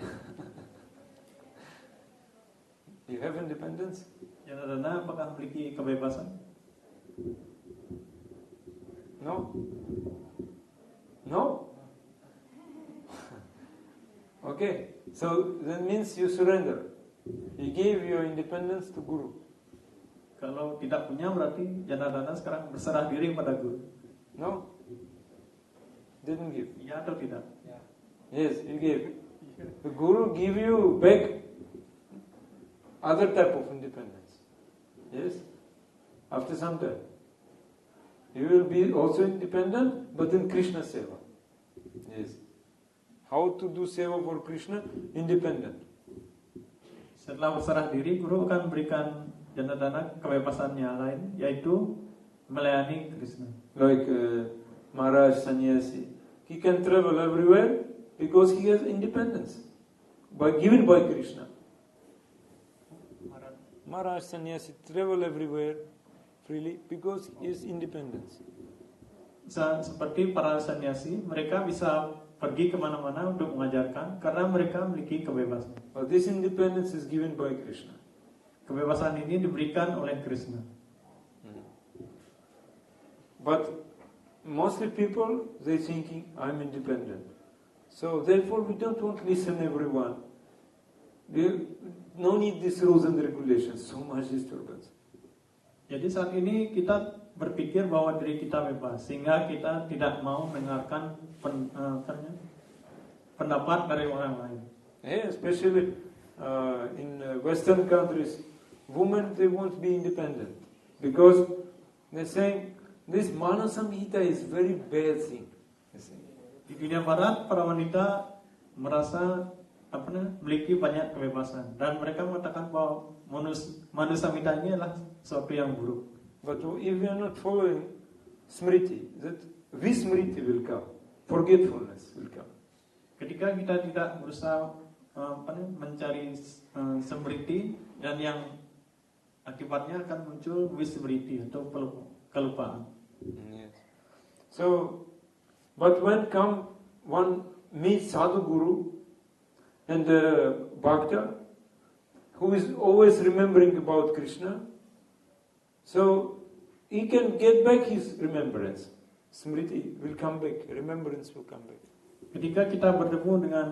[SPEAKER 2] You have independence?
[SPEAKER 3] Janardana apakah memiliki kebebasan?
[SPEAKER 2] No? No? Okay, so that means you surrender. You gave your independence to Guru.
[SPEAKER 3] Kalau tidak punya berarti Janardana sekarang berserah diri pada Guru.
[SPEAKER 2] No? Didn't give.
[SPEAKER 3] Iya atau tidak?
[SPEAKER 2] Yes, you gave. The Guru give you back other type of independence. Yes? After some time. You will be also independent, but in Krishna Seva. Yes. how to do seva for Krishna, independent.
[SPEAKER 3] Setelah berserah diri, guru akan memberikan dana kebebasannya lain, yaitu melayani Krishna.
[SPEAKER 2] Like Maharaj Sannyasi, he can travel everywhere because he has independence, given by Krishna. Maharaj Sannyasi travel everywhere freely because he is independence.
[SPEAKER 3] Seperti para sannyasi, mereka bisa pergi kemana-mana untuk mengajarkan karena mereka memiliki kebebasan.
[SPEAKER 2] But this independence is given by Krishna.
[SPEAKER 3] Kebebasan ini diberikan oleh Krishna.
[SPEAKER 2] But mostly people, they thinking, I'm independent. So therefore we don't want to listen everyone. No need these rules and regulations, so much disturbance.
[SPEAKER 3] Jadi saat ini kita berpikir bahwa diri kita bebas, sehingga kita tidak mau mendengarkan pendapat dari orang lain.
[SPEAKER 2] Yeah, especially in Western countries, women, they want to be independent because they're saying this Manasamhita is very bad thing.
[SPEAKER 3] Di dunia Barat, para wanita merasa memiliki banyak kebebasan dan mereka mengatakan bahwa Manusamhita ini adalah sesuatu yang buruk.
[SPEAKER 2] But if we are not following Smriti, that Vismriti will come, forgetfulness will come.
[SPEAKER 3] Ketika kita tidak berusaha mencari smriti, dan yang akibatnya akan muncul vismriti atau kelupaan.
[SPEAKER 2] Yes. So, but when one meets Sadhu Guru and Bhakta, who is always remembering about Krishna, so he can get back his remembrance. Smriti will come back, remembrance will come back.
[SPEAKER 3] Ketika kita bertemu dengan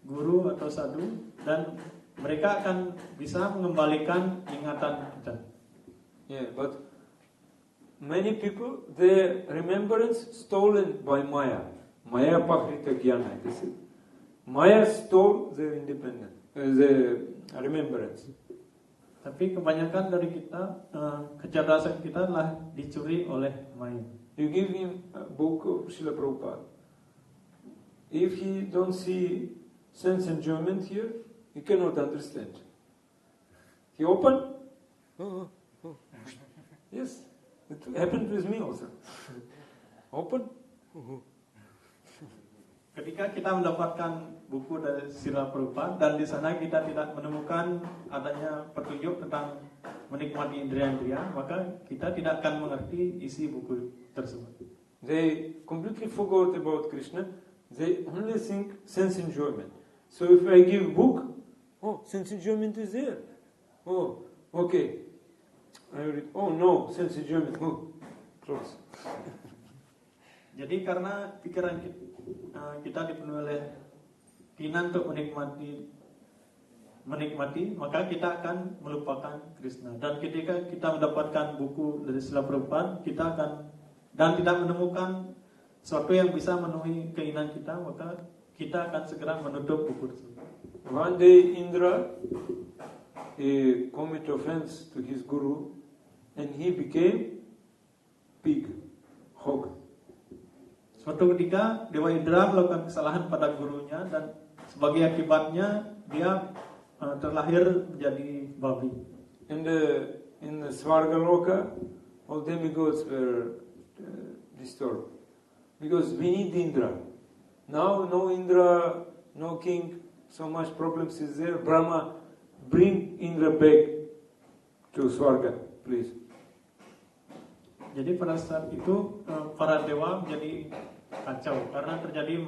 [SPEAKER 3] guru atau sadhu, dan mereka akan bisa mengembalikan ingatan kita.
[SPEAKER 2] Yeah, but many people, their remembrance stolen by Maya. Maya pakrita jnana. Maya stole their independence, their remembrance.
[SPEAKER 3] Tapi kebanyakan dari kita, kecerdasan kita telah dicuri oleh Maya.
[SPEAKER 2] You give him a book of Srila Prabhupada. If he don't see sense enjoyment here, he cannot understand. He open, oh. Yes, it happened with me also. Open.
[SPEAKER 3] Ketika kita mendapatkan buku dari Srila Prabhupada dan di sana kita tidak menemukan adanya petunjuk tentang menikmati indriya-indriya, maka kita tidak akan mengerti isi buku tersebut.
[SPEAKER 2] They completely forgot about Krishna. They only think sense enjoyment. So if I give book, oh, sense enjoyment is there. Oh, okay. I read. Oh no, sense enjoyment. Oh, close.
[SPEAKER 3] Jadi karena pikiran kita dipenuhi oleh keinginan untuk menikmati, maka kita akan melupakan Krishna. Dan ketika kita mendapatkan buku dari Srila Prabhupada, kita akan dan tidak menemukan sesuatu yang bisa memenuhi keinginan kita, maka kita akan segera menutup buku tersebut.
[SPEAKER 2] One day Indra he commit offense to his guru and he became pig, hog.
[SPEAKER 3] Suatu ketika Dewa Indra melakukan kesalahan pada gurunya dan sebagai akibatnya dia terlahir menjadi babi.
[SPEAKER 2] In the Svargaloka, all demigods were disturbed because we need Indra. Now no Indra, no king, so much problems is there. Brahma, bring Indra back to Swarga, please.
[SPEAKER 3] Jadi pada saat itu para dewa menjadi kacau karena terjadi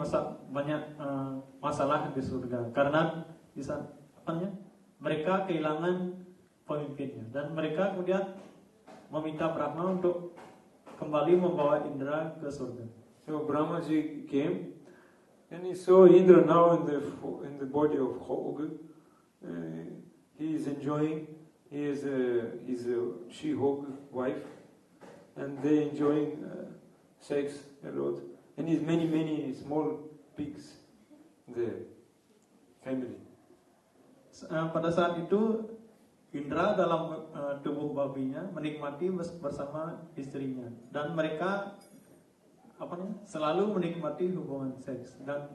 [SPEAKER 3] banyak masalah di surga karena mereka kehilangan pemimpinnya dan mereka kemudian meminta Brahma untuk kembali membawa Indra ke surga.
[SPEAKER 2] So Brahmaji came and he saw Indra now in the body of hog. He is enjoying. He is a she-hog wife. And they enjoying sex a lot, and is many small pigs, the family.
[SPEAKER 3] Pada saat itu Indra dalam tubuh babinya menikmati bersama istrinya dan mereka selalu menikmati hubungan seks dan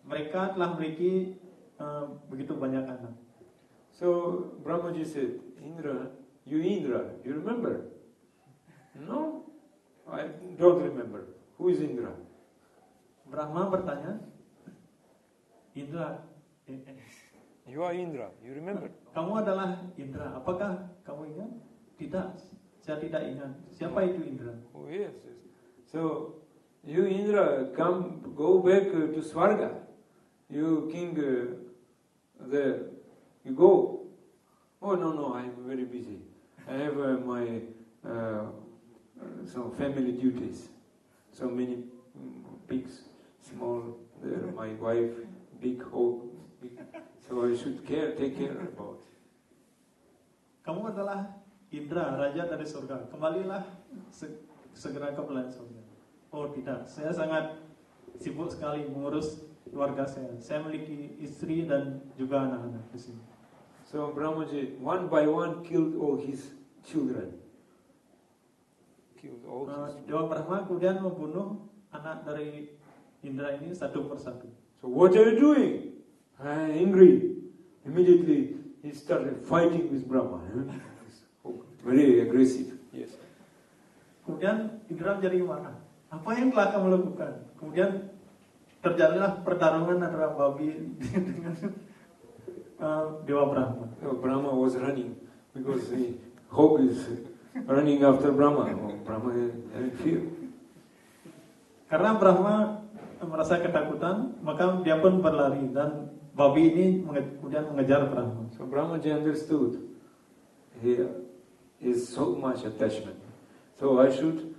[SPEAKER 3] mereka telah memiliki begitu banyak anak.
[SPEAKER 2] So Brahmaji said, Indra, you remember? No, I don't remember. Who is Indra?
[SPEAKER 3] Brahma bertanya, Indra,
[SPEAKER 2] You are Indra, you remember?
[SPEAKER 3] kamu adalah Indra, apakah kamu ingat? Tidak, saya tidak ingat. Siapa itu Indra?
[SPEAKER 2] Oh yes, yes. So you Indra, go back to Swarga. You king there. You go. Oh no, I'm very busy. I have my some family duties. So many pigs, small. There, my wife, big hog. Big. So I should take care about.
[SPEAKER 3] Kamu adalah Indra, raja dari surga. Kembalilah segera ke belahan surga. Oh tidak, saya sangat sibuk sekali mengurus keluarga saya. Saya memiliki istri dan juga anak-anak di sini.
[SPEAKER 2] So Brahmaji, one by one, killed all his children. Killed all his children.
[SPEAKER 3] Dewa Brahma kemudian membunuh anak dari Indra ini satu persatu.
[SPEAKER 2] So what are you doing? Angry. Immediately he started fighting with Brahma. Very aggressive. Yes.
[SPEAKER 3] Kemudian Indra menjadi marah. Apa yang telah kamu lakukan? Kemudian terjadilah pertarungan antara babi dengan Dewa Brahma.
[SPEAKER 2] So Brahma was running because the hog is running after Brahma. Oh, Brahma had fear.
[SPEAKER 3] Karena Brahma merasa ketakutan, maka dia pun berlari dan babi ini kemudian mengejar Brahma.
[SPEAKER 2] So Brahmaji understood he is so much attachment. So I should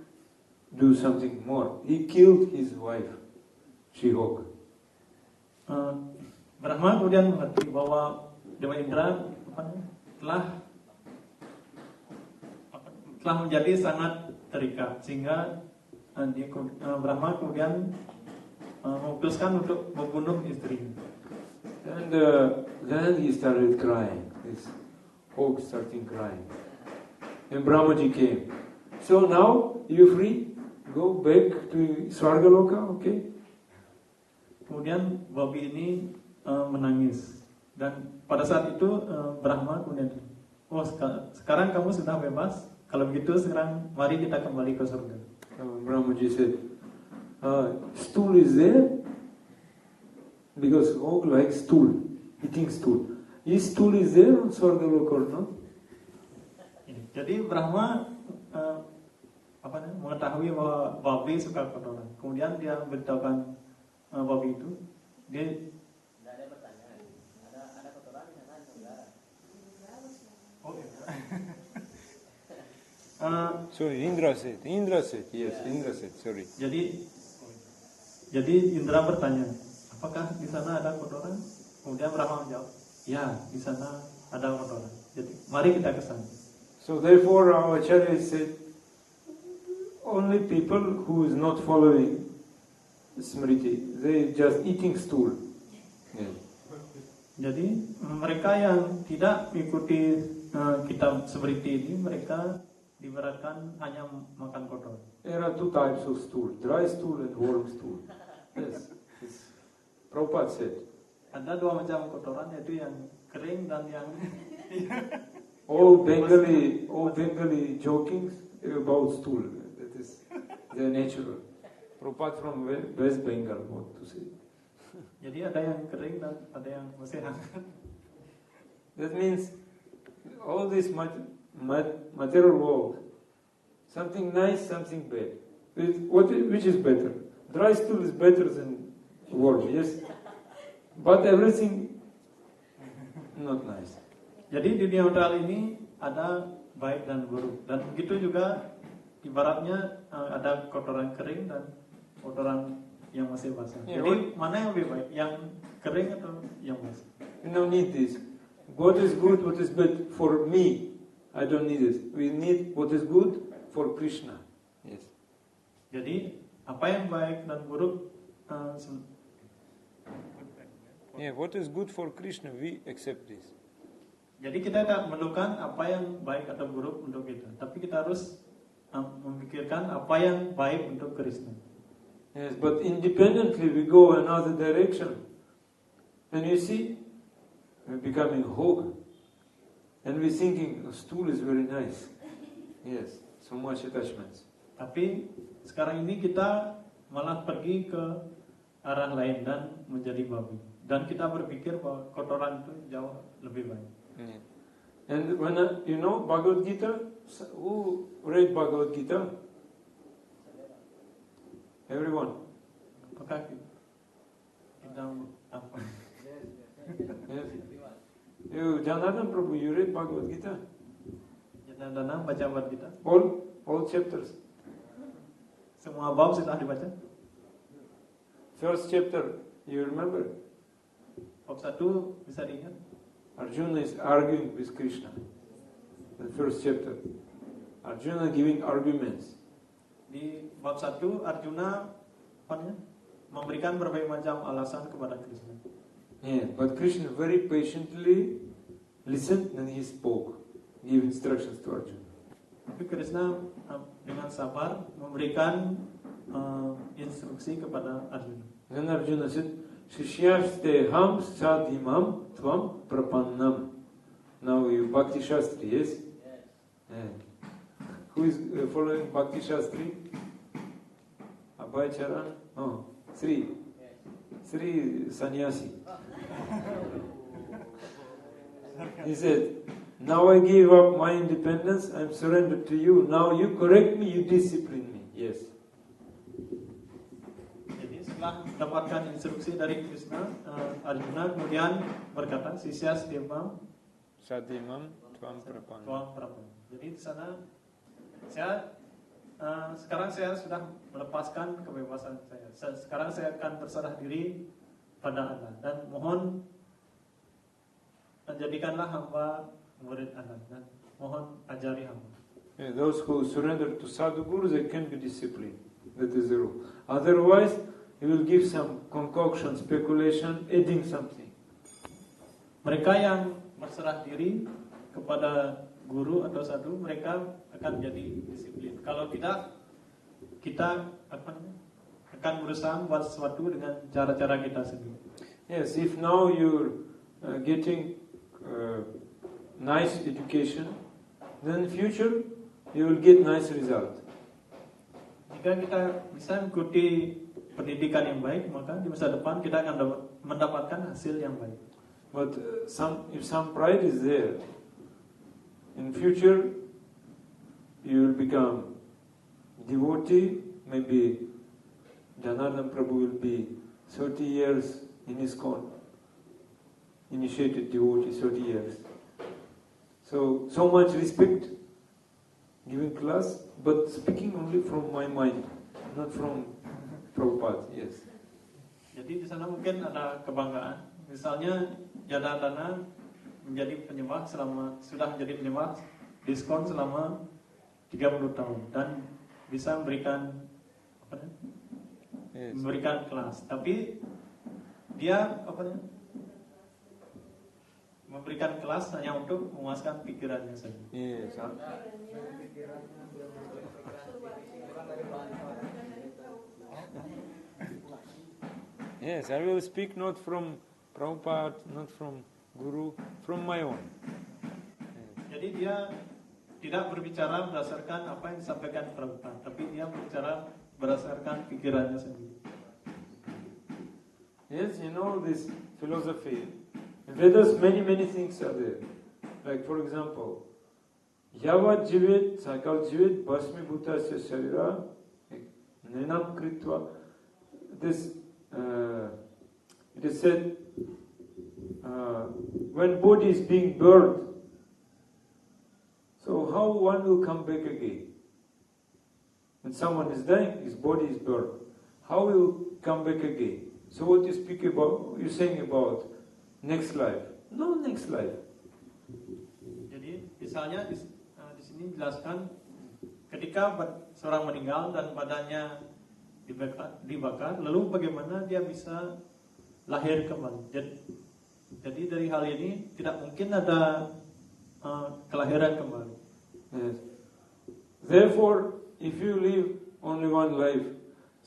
[SPEAKER 2] do something more. He killed his wife, She-Hog.
[SPEAKER 3] Brahma kemudian mengerti bahwa Dewa Indra telah menjadi sangat terikat sehingga Brahma kemudian memutuskan untuk membunuh istrinya.
[SPEAKER 2] And then he started crying. This hog started crying. And Brahmaji came. So now you free? Go back to Swargaloka, okay?
[SPEAKER 3] Kemudian babi ini menangis dan pada saat itu Brahma kemudian, oh sekarang kamu sudah bebas. Kalau begitu sekarang mari kita kembali ke surga.
[SPEAKER 2] Brahmaji said, stool is there because hog likes stool, eating stool. Is stool is there on Swargaloka or not?
[SPEAKER 3] Jadi Brahma mengetahui bahwa babi suka kotoran. Kemudian dia beritahukan babi itu, dia
[SPEAKER 6] Tidak ada pertanyaan. Ada kotoran di sana enggak?
[SPEAKER 3] oh iya.
[SPEAKER 2] So Indra said, yes, Indra said, sorry.
[SPEAKER 3] Jadi Indra bertanya, apakah di sana ada kotoran? Kemudian Brahma menjawab, ya di sana ada kotoran. Jadi mari kita ke sana.
[SPEAKER 2] So therefore our Acharya said, only people who is not following Smriti, they just eating stool. Yeah.
[SPEAKER 3] Jadi mereka yang tidak mengikuti kitab Smriti ini, mereka diberatkan hanya makan kotoran.
[SPEAKER 2] There are two types of stool, dry stool and warm stool. Yes, Prabhupada said.
[SPEAKER 3] Ada dua macam kotoran, yaitu yang kering dan yang
[SPEAKER 2] All Bengali jokings about stool. That is their natural. Prabhupada from West Bengal, what to say.
[SPEAKER 3] Jadi ada yang kering dan ada yang masih hangat.
[SPEAKER 2] That means all this material world, something nice, something bad. Which is better? Dry stool is better than warm, yes? But everything not nice.
[SPEAKER 3] Jadi di dunia material ini ada baik dan buruk. Dan begitu juga ibaratnya ada kotoran kering dan kotoran yang masih basah.
[SPEAKER 2] Yeah,
[SPEAKER 3] Jadi mana yang lebih baik? Yang kering atau yang basah?
[SPEAKER 2] You don't need this. What is good, what is bad for me? I don't need it. We need what is good for Krishna. Yes.
[SPEAKER 3] Jadi apa yang baik dan buruk?
[SPEAKER 2] Yeah, what is good for Krishna, we accept this.
[SPEAKER 3] Jadi kita tidak menentukan apa yang baik atau buruk untuk kita, tapi kita harus memikirkan apa yang baik untuk Krishna.
[SPEAKER 2] Yes, but independently we go another direction. And you see, we're becoming hog. And we're thinking, a stool is very nice. Yes, so much attachments.
[SPEAKER 3] Tapi sekarang ini kita malah pergi ke arah lain dan menjadi babi. Dan kita berpikir bahwa kotoran itu jauh lebih baik.
[SPEAKER 2] Yeah. And when you know Bhagavad Gita, who read Bhagavad Gita? Everyone.
[SPEAKER 3] Apakah kita apa?
[SPEAKER 2] Yes. You, Janardhan Prabhu, you read Bhagavad Gita?
[SPEAKER 3] Janardana baca Bhagavad Gita.
[SPEAKER 2] All chapters.
[SPEAKER 3] Semua bab sudah dibaca.
[SPEAKER 2] First chapter, you remember?
[SPEAKER 3] Bab 1 bisa diingat.
[SPEAKER 2] Arjuna is arguing with Krishna. The first chapter. Arjuna giving arguments.
[SPEAKER 3] Di bab 1 Arjuna memberikan berbagai macam alasan kepada Krishna.
[SPEAKER 2] Yeah, but Krishna very patiently listened and he spoke, gave instructions to Arjuna.
[SPEAKER 3] Tapi Krishna dengan sabar memberikan instruksi kepada Arjuna.
[SPEAKER 2] Then Arjuna said, Shishyaste ham sadhimam tvam prapannam. Now you Bhakti Shastri, yes? Yeah. Who is following Bhakti Shastri? Abhay Charan? Oh, Sri. Sri Sannyasi. He said, now I give up my independence, I'm surrendered to you. Now you correct me, you discipline me. Yes.
[SPEAKER 3] Jadi setelah mendapatkan instruksi dari Krishna, Arjuna kemudian berkata, Sisya Sdimam
[SPEAKER 2] Sadhimam tvam prapannam.
[SPEAKER 3] Tuang Prabhu. Jadi di sana sekarang saya sudah melepaskan kebebasan saya. Sekarang saya akan berserah diri pada Anda dan mohon jadikanlah hamba murid Anda dan mohon ajari hamba.
[SPEAKER 2] Yeah, those who surrender to Sadhu Guru, they can be disciplined. That is the rule. Otherwise, he will give some concoction, speculation, adding something.
[SPEAKER 3] Mereka yang berserah diri kepada guru atau sadhu, mereka akan jadi disiplin. Kalau tidak, kita akan berusaha membuat sesuatu dengan cara-cara kita sendiri.
[SPEAKER 2] Yes, if now you're getting nice education, then in future you will get nice result.
[SPEAKER 3] Jika kita bisa mengikuti pendidikan yang baik, maka di masa depan kita akan mendapatkan hasil yang baik.
[SPEAKER 2] But if some pride is there, in future you will become devotee. Maybe Janardhan Prabhu will be 30 years in ISKCON, initiated devotee, 30 years. So much respect, giving class, but speaking only from my mind, not from Prabhupada. Yes.
[SPEAKER 3] Jadi di sana mungkin ada kebanggaan. Misalnya Janardana menjadi penyembah sudah menjadi penyembah ISKCON selama 30 tahun dan bisa memberikan memberikan kelas. Tapi dia memberikan kelas hanya untuk memuaskan pikirannya saja.
[SPEAKER 2] Yes. Yes, I will speak not from Prabhupada, not from Guru, from my own.
[SPEAKER 3] Jadi dia tidak berbicara berdasarkan apa yang disampaikan Prabhupada, tapi dia berbicara berdasarkan pikirannya sendiri.
[SPEAKER 2] Yes, you know this philosophy. In Vedas, many things are there. Like for example, Yavat jivet, sakal jivet, basmi bhutasya sharira, nenam kritva. This, it is said, when body is being burned, so how one will come back again? When someone is dying, his body is burned. How will come back again? So what you speak about, you're saying about next life? No next life.
[SPEAKER 3] Jadi misalnya di sini dijelaskan ketika seorang meninggal dan badannya dibakar, lalu bagaimana dia bisa lahir kembali? Jadi dari hal ini tidak mungkin ada kelahiran kembali.
[SPEAKER 2] Yes. Therefore, if you live only one life,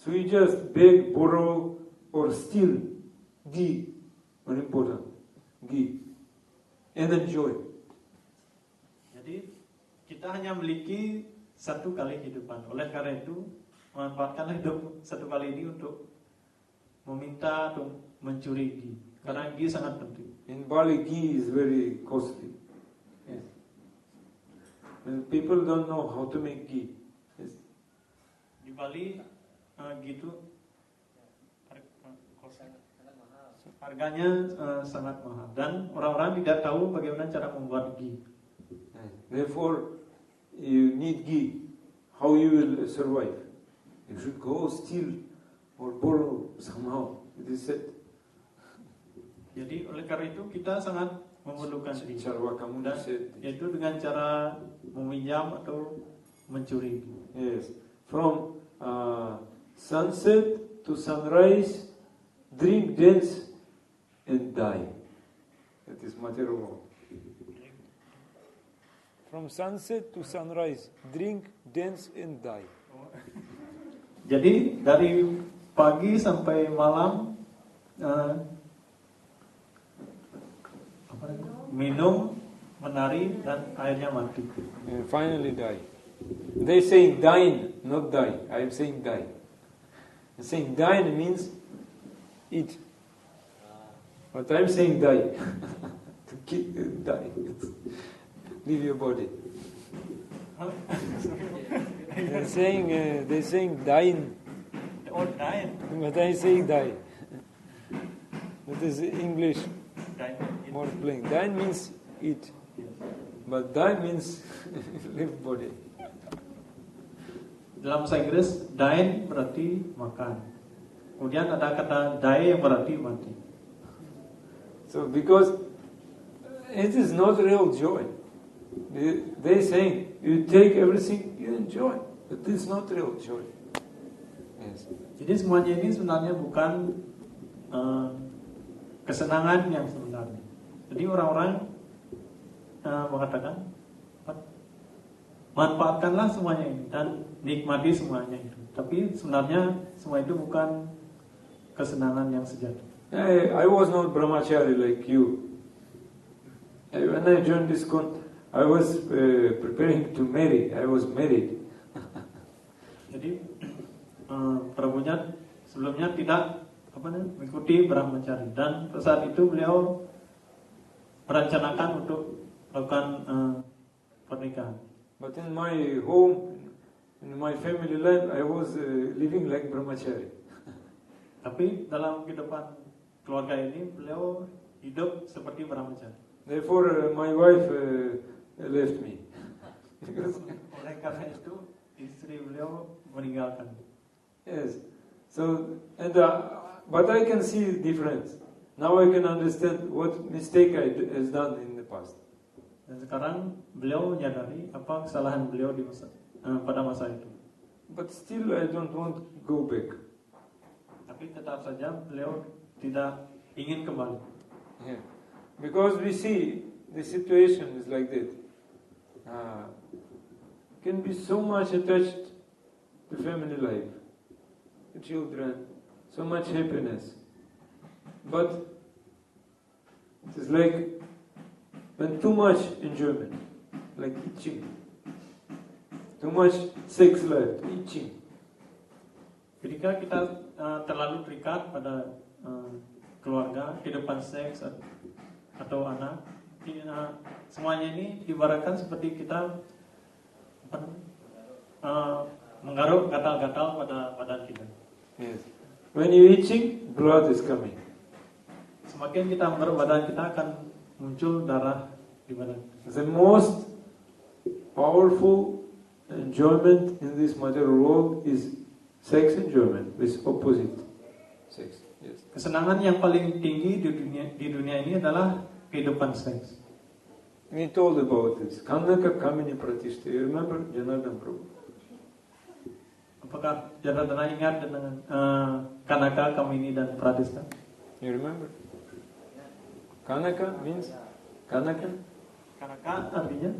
[SPEAKER 2] So you just beg, borrow, or steal ghee, very important, ghee, and enjoy.
[SPEAKER 3] Jadi kita hanya memiliki satu kali kehidupan. Oleh karena itu, manfaatkanlah hidup satu kali ini untuk meminta atau mencuri ghee. Karena ghee sangat penting.
[SPEAKER 2] In Bali, ghee is very costly.
[SPEAKER 3] Yes.
[SPEAKER 2] And people don't know how to make ghee. Yes.
[SPEAKER 3] Di Bali ghee itu harganya sangat mahal dan orang-orang tidak tahu bagaimana cara membuat ghee.
[SPEAKER 2] Therefore, you need ghee. How you will survive? You should go steal or borrow somehow. It is said.
[SPEAKER 3] Jadi oleh karena itu kita sangat memerlukan ghee.
[SPEAKER 2] Charvaka Muni
[SPEAKER 3] Dan
[SPEAKER 2] said.
[SPEAKER 3] yaitu dengan cara meminjam atau mencuri ghee.
[SPEAKER 2] Yes. From sunset to sunrise, drink, dance, and die. That is material world. From sunset to sunrise, drink, dance, and die.
[SPEAKER 3] Jadi dari pagi sampai malam minum, menari dan akhirnya mati.
[SPEAKER 2] And finally die. They saying dine, not die. I am saying die. I'm saying dine means eat. But I'm saying die. To kill, die. Leave your body. They're saying dine.
[SPEAKER 3] Oh, dying.
[SPEAKER 2] But I say die. That is English
[SPEAKER 3] Dying.
[SPEAKER 2] more plain. Dine means eat. But die means leave body.
[SPEAKER 3] Dalam bahasa Inggris, dine berarti makan. Kemudian ada kata die yang berarti mati.
[SPEAKER 2] So because it is not real joy. They saying you take everything you enjoy, but this is not real joy. Yes.
[SPEAKER 3] Jadi semuanya ini sebenarnya bukan kesenangan yang sebenarnya. Jadi orang-orang mengatakan manfaatkanlah semuanya ini dan nikmati semuanya itu. Tapi sebenarnya semua itu bukan kesenangan yang sejati.
[SPEAKER 2] I was not brahmachari like you. When I joined this I was preparing to marry. I was married.
[SPEAKER 3] Jadi prabunya sebelumnya tidak mengikuti brahmacari dan saat itu beliau merencanakan untuk melakukan pernikahan.
[SPEAKER 2] But in my home, in my family life, I was living like brahmachari.
[SPEAKER 3] Tapi dalam kehidupan keluarga ini beliau hidup seperti brahmacari.
[SPEAKER 2] Therefore, my wife left me.
[SPEAKER 3] Oleh karena itu istri beliau meninggalkan.
[SPEAKER 2] Yes. So, but I can see the difference. Now I can understand what mistake I has done in the past.
[SPEAKER 3] Dan sekarang beliau menyadari apa kesalahan beliau di pada masa itu.
[SPEAKER 2] But still, I don't want to go back.
[SPEAKER 3] Tapi tetap saja beliau tidak ingin kembali.
[SPEAKER 2] Yeah. Because we see the situation is like that. Can be so much attached to family life, to children, so much happiness. But it is like when too much enjoyment, like itching. Too much sex life, itching.
[SPEAKER 3] Ketika kita terlalu terikat pada keluarga, kehidupan seks atau anak, semuanya ini ibaratkan seperti kita menggaruk gatal-gatal pada badan kita.
[SPEAKER 2] Yes. When you itching, blood is coming.
[SPEAKER 3] Semakin kita menggaruk badan kita akan muncul darah di badan.
[SPEAKER 2] The most powerful enjoyment in this material world is sex enjoyment, with opposite sex. Yes.
[SPEAKER 3] Kesenangan yang paling tinggi di dunia ini adalah kehidupan seks.
[SPEAKER 2] We told about this. Kanaka Kamini Pratishta. You remember Janardhan Prabhu?
[SPEAKER 3] Apakah Janardana ingat dengan Kanaka, Kamini dan Pratishta?
[SPEAKER 2] You remember? Kanaka means Kanaka.
[SPEAKER 3] Kanaka artinya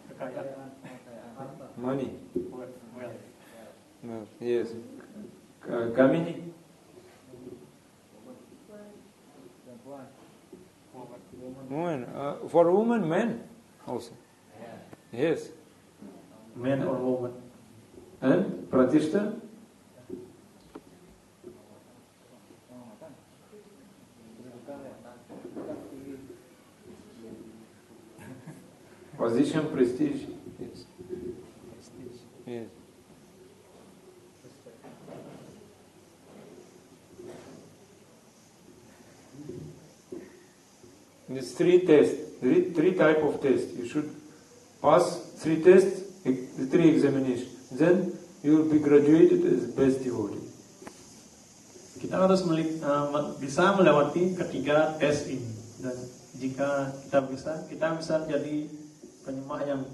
[SPEAKER 3] kekayaan.
[SPEAKER 2] Money.
[SPEAKER 3] Well,
[SPEAKER 2] No, yes. Kamini. Woman. For woman, men also. Yes.
[SPEAKER 3] Man or woman.
[SPEAKER 2] And Pratishta? Position, prestige. Yes. Yes. There's three tests, three type of tests. You should pass three tests, the three examinations. Then you will be graduated as best devotee.
[SPEAKER 3] Kita harus bisa melewati ketiga tes ini, dan jika kita bisa jadi penyembah yang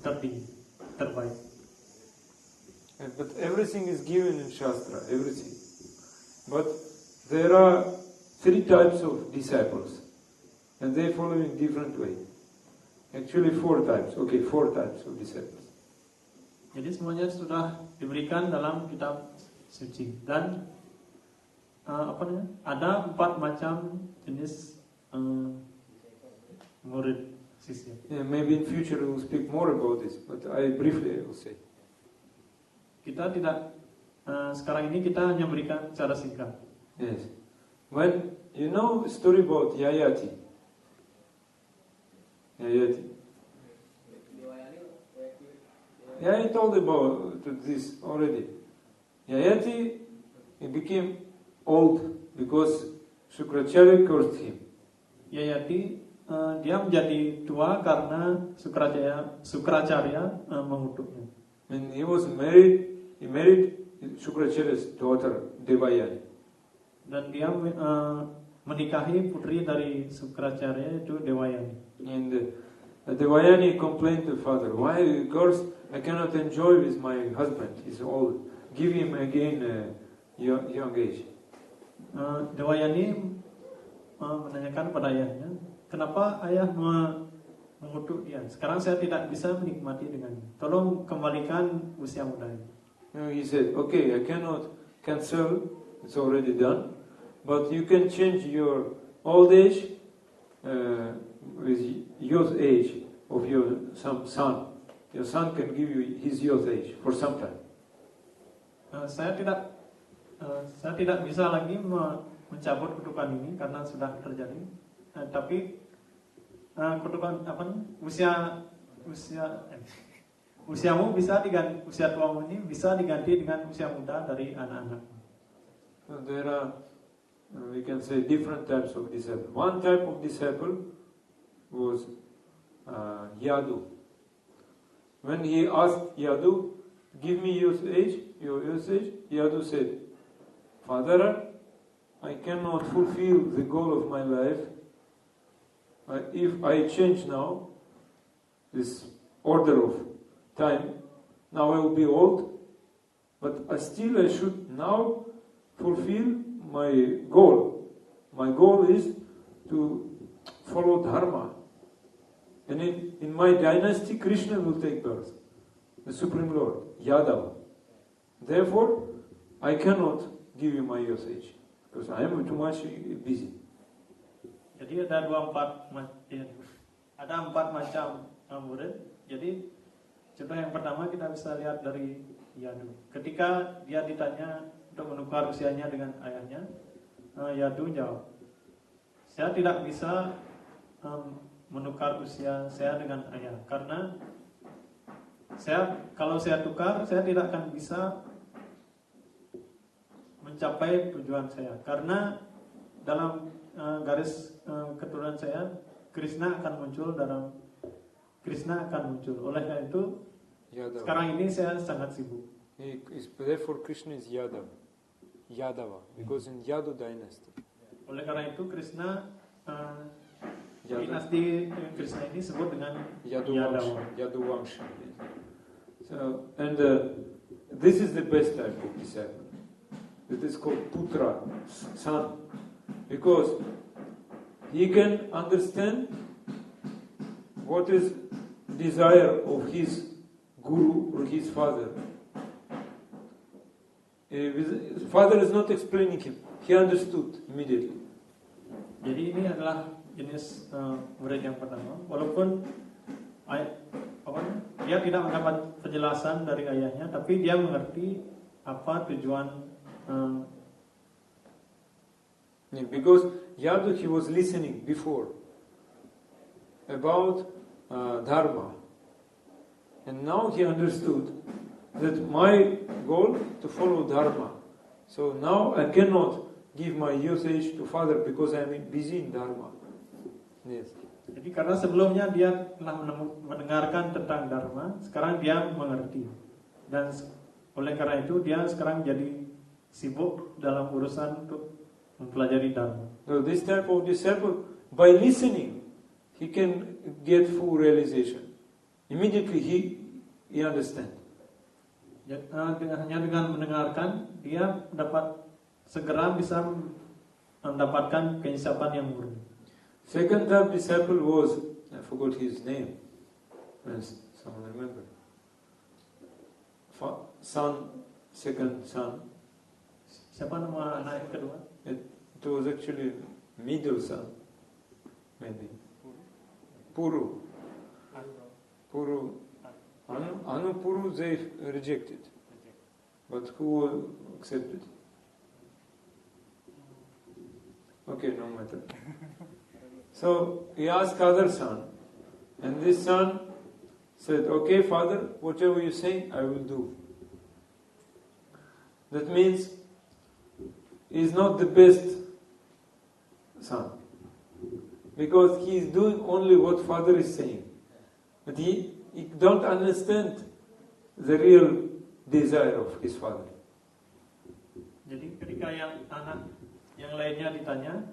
[SPEAKER 3] tertinggi, terbaik.
[SPEAKER 2] But everything is given in Shastra, everything. But there are three types of disciples, and they follow in different way. Actually, four types of disciples.
[SPEAKER 3] Jadi semuanya sudah diberikan dalam kitab suci, dan ada 4 macam jenis murid sisya.
[SPEAKER 2] Yeah, maybe in future we will speak more about this, but I briefly will say.
[SPEAKER 3] Kita tidak sekarang ini kita hanya berikan secara singkat.
[SPEAKER 2] Yes. When you know the story about Yayati. Yeah, I told about this already. Yayati, he became old because Shukracharya cursed him.
[SPEAKER 3] Yayati dia menjadi tua karena Sukracharya mengutuknya.
[SPEAKER 2] When he was married, he married Shukracharya's daughter, Devayani.
[SPEAKER 3] Dan dia menikahi putri dari Sukracharya, yaitu Devayani.
[SPEAKER 2] And Devayani complained to father, "Why you curse? I cannot enjoy with my husband. He's old. Give him again young age."
[SPEAKER 3] Devayani menanyakan pada ayahnya, kenapa ayah mengutuk dia? Sekarang saya tidak bisa menikmati dengannya. Tolong kembalikan usia mudanya.
[SPEAKER 2] He said, "Okay, I cannot cancel. It's already done. But you can change your old age with youth age of your son. Your son can give you his youth age for some time."
[SPEAKER 3] Saya tidak bisa lagi mencabut kutukan ini karena sudah terjadi. Tapi kutukan usiamu bisa diganti, usia tuamu ini bisa diganti dengan usia muda dari anak-anak.
[SPEAKER 2] There are, we can say, different types of disciple. One type of disciple was Yadu. When he asked Yadu, "Give me your age," Yadu said, "Father, I cannot fulfill the goal of my life. If I change now this order of time, now I will be old, but I should now fulfill my goal. My goal is to follow Dharma. And in my dynasty, Krishna will take birth, the Supreme Lord, Yadava. Therefore, I cannot give you my youth age, because I am too much busy."
[SPEAKER 3] Jadi ada empat macam murid. Jadi contoh yang pertama kita bisa lihat dari Yadu. Ketika dia ditanya untuk menukar usianya dengan ayahnya, Yadu jawab, "Saya tidak bisa menukar usia saya dengan ayah, karena kalau saya tukar, saya tidak akan bisa mencapai tujuan saya, karena dalam garis keturunan saya Krishna akan muncul. Oleh karena itu
[SPEAKER 2] Yadava.
[SPEAKER 3] Sekarang ini saya sangat sibuk.
[SPEAKER 2] Therefore Krishna is Yadava, because in Yadu dynasty.
[SPEAKER 3] Oleh karena itu Krishna dinasti Krishna ini disebut dengan Yadava.
[SPEAKER 2] Yaduvamsha. So, and this is the best type of disciple. It is called Putra, son, because he can understand what is desire of his guru or his father, Father is not explaining him. He understood immediately.
[SPEAKER 3] Jadi ini adalah jenis murid yang pertama. Walaupun dia tidak mendapat penjelasan dari ayahnya, tapi dia mengerti apa tujuan.
[SPEAKER 2] Because Yadu, he was listening before about Dharma, and now he understood that my goal to follow Dharma. So now I cannot give my usage to Father because I am busy in Dharma. Yes.
[SPEAKER 3] Jadi karena sebelumnya dia telah mendengarkan tentang Dharma, sekarang dia mengerti. Dan oleh karena itu dia sekarang jadi sibuk dalam urusan untuk mempelajari Dharma.
[SPEAKER 2] So this type of disciple, by listening, he can get full realization. Immediately he understand.
[SPEAKER 3] Hanya dengan mendengarkan, dia dapat segera bisa mendapatkan keinsapan yang murni.
[SPEAKER 2] Second type disciple was, I forgot his name. Someone remember? Second son.
[SPEAKER 3] Siapa nama anak yang kedua?
[SPEAKER 2] It was actually middle son, maybe. Puru. Anu Puru they rejected. But who accepted? Okay, no matter. So he asked other son, and this son said, okay, Father, whatever you say, I will do. That means he is not the best son, because he is doing only what Father is saying. But he don't understand the real desire of his father.
[SPEAKER 3] Jadi ketika yang anak yang lainnya ditanya,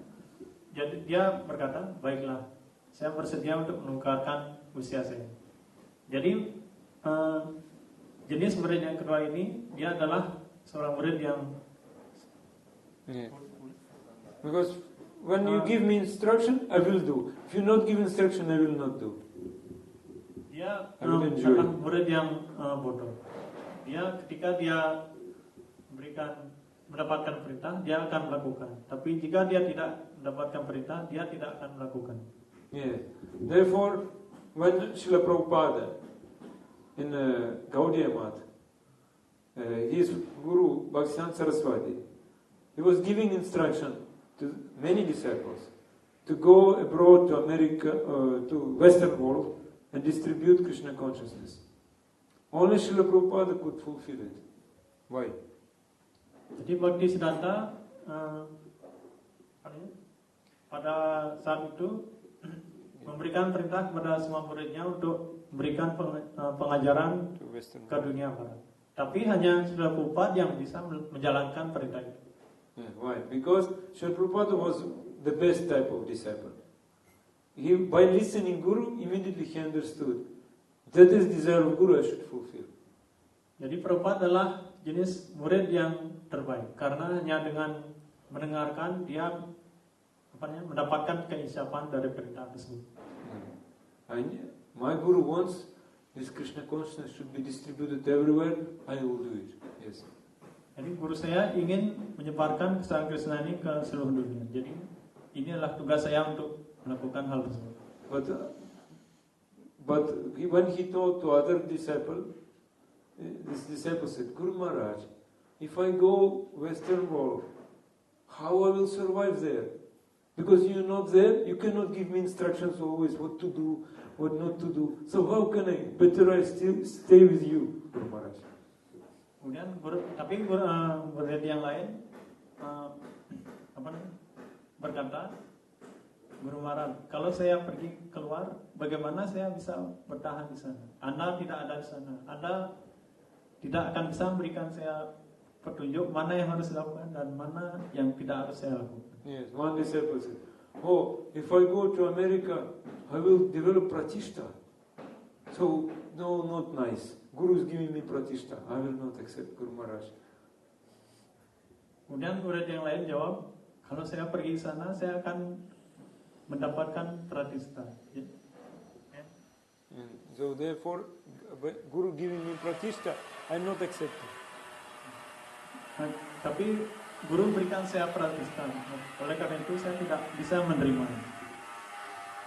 [SPEAKER 3] jadi dia berkata, baiklah, saya bersedia untuk menukarkan usia saya. Jadi jenis murid yang kedua ini, dia adalah seorang murid yang
[SPEAKER 2] Because when you give me instruction, I will do. If you not give instruction, I will not do.
[SPEAKER 3] Dia adalah murid yang bodoh. Dia ketika dia mendapatkan perintah, dia akan melakukan. Tapi jika dia tidak mendapatkan perintah, dia tidak akan melakukan.
[SPEAKER 2] Yeah. Therefore, when Srila Prabhupada in Gaudiya Math, his guru Bhaktivedanta Saraswati, he was giving instruction to many disciples to go abroad to America, to Western world, and distribute Krishna consciousness. Only Srila Prabhupada could fulfill it. Why?
[SPEAKER 3] Jadi Bhaktisiddhanta pada saat itu memberikan perintah kepada semua muridnya untuk memberikan pengajaran ke dunia barat. Tapi hanya Srila Prabhupada yang bisa menjalankan perintah itu.
[SPEAKER 2] Yeah, why? Because Srila Prabhupada was the best type of disciple. He, by listening Guru, immediately he understood that is desire of Guru I should fulfill.
[SPEAKER 3] Jadi Prabhupada adalah jenis murid yang terbaik karena hanya dengan mendengarkan dia mendapatkan keinsapan dari perintah tersebut.
[SPEAKER 2] My Guru wants this Krishna consciousness should be distributed everywhere. I will do it. Yes.
[SPEAKER 3] Jadi guru saya ingin menyebarkan kesadaran Krishna ini ke seluruh dunia. Jadi ini adalah tugas saya untuk melakukan hal tersebut.
[SPEAKER 2] But when he told to other disciple, this disciple said, Guru Maharaj, if I go Western world, how I will survive there? Because you're not there, you cannot give me instructions always what to do, what not to do. So how can I? Better I still stay with you, Guru Maharaj.
[SPEAKER 3] Kemudian murid yang lain berkata, Guru Maharaj, kalau saya pergi keluar, bagaimana saya bisa bertahan di sana? Anda tidak ada di sana. Anda tidak akan bisa memberikan saya petunjuk mana yang harus dilakukan dan mana yang tidak harus saya lakukan.
[SPEAKER 2] Yes, one disciple said, oh, if I go to America, I will develop pratishta. So, no, not nice. Guru is giving me pratishta. I will not accept Guru Maharaj.
[SPEAKER 3] Kemudian murid yang lain jawab, kalau saya pergi ke sana, saya akan mendapatkan pratishta.
[SPEAKER 2] So therefore, Guru giving me pratishta, I am not accepting.
[SPEAKER 3] Nah, tapi guru berikan saya peraturan. Oleh karena itu saya tidak bisa menerimanya.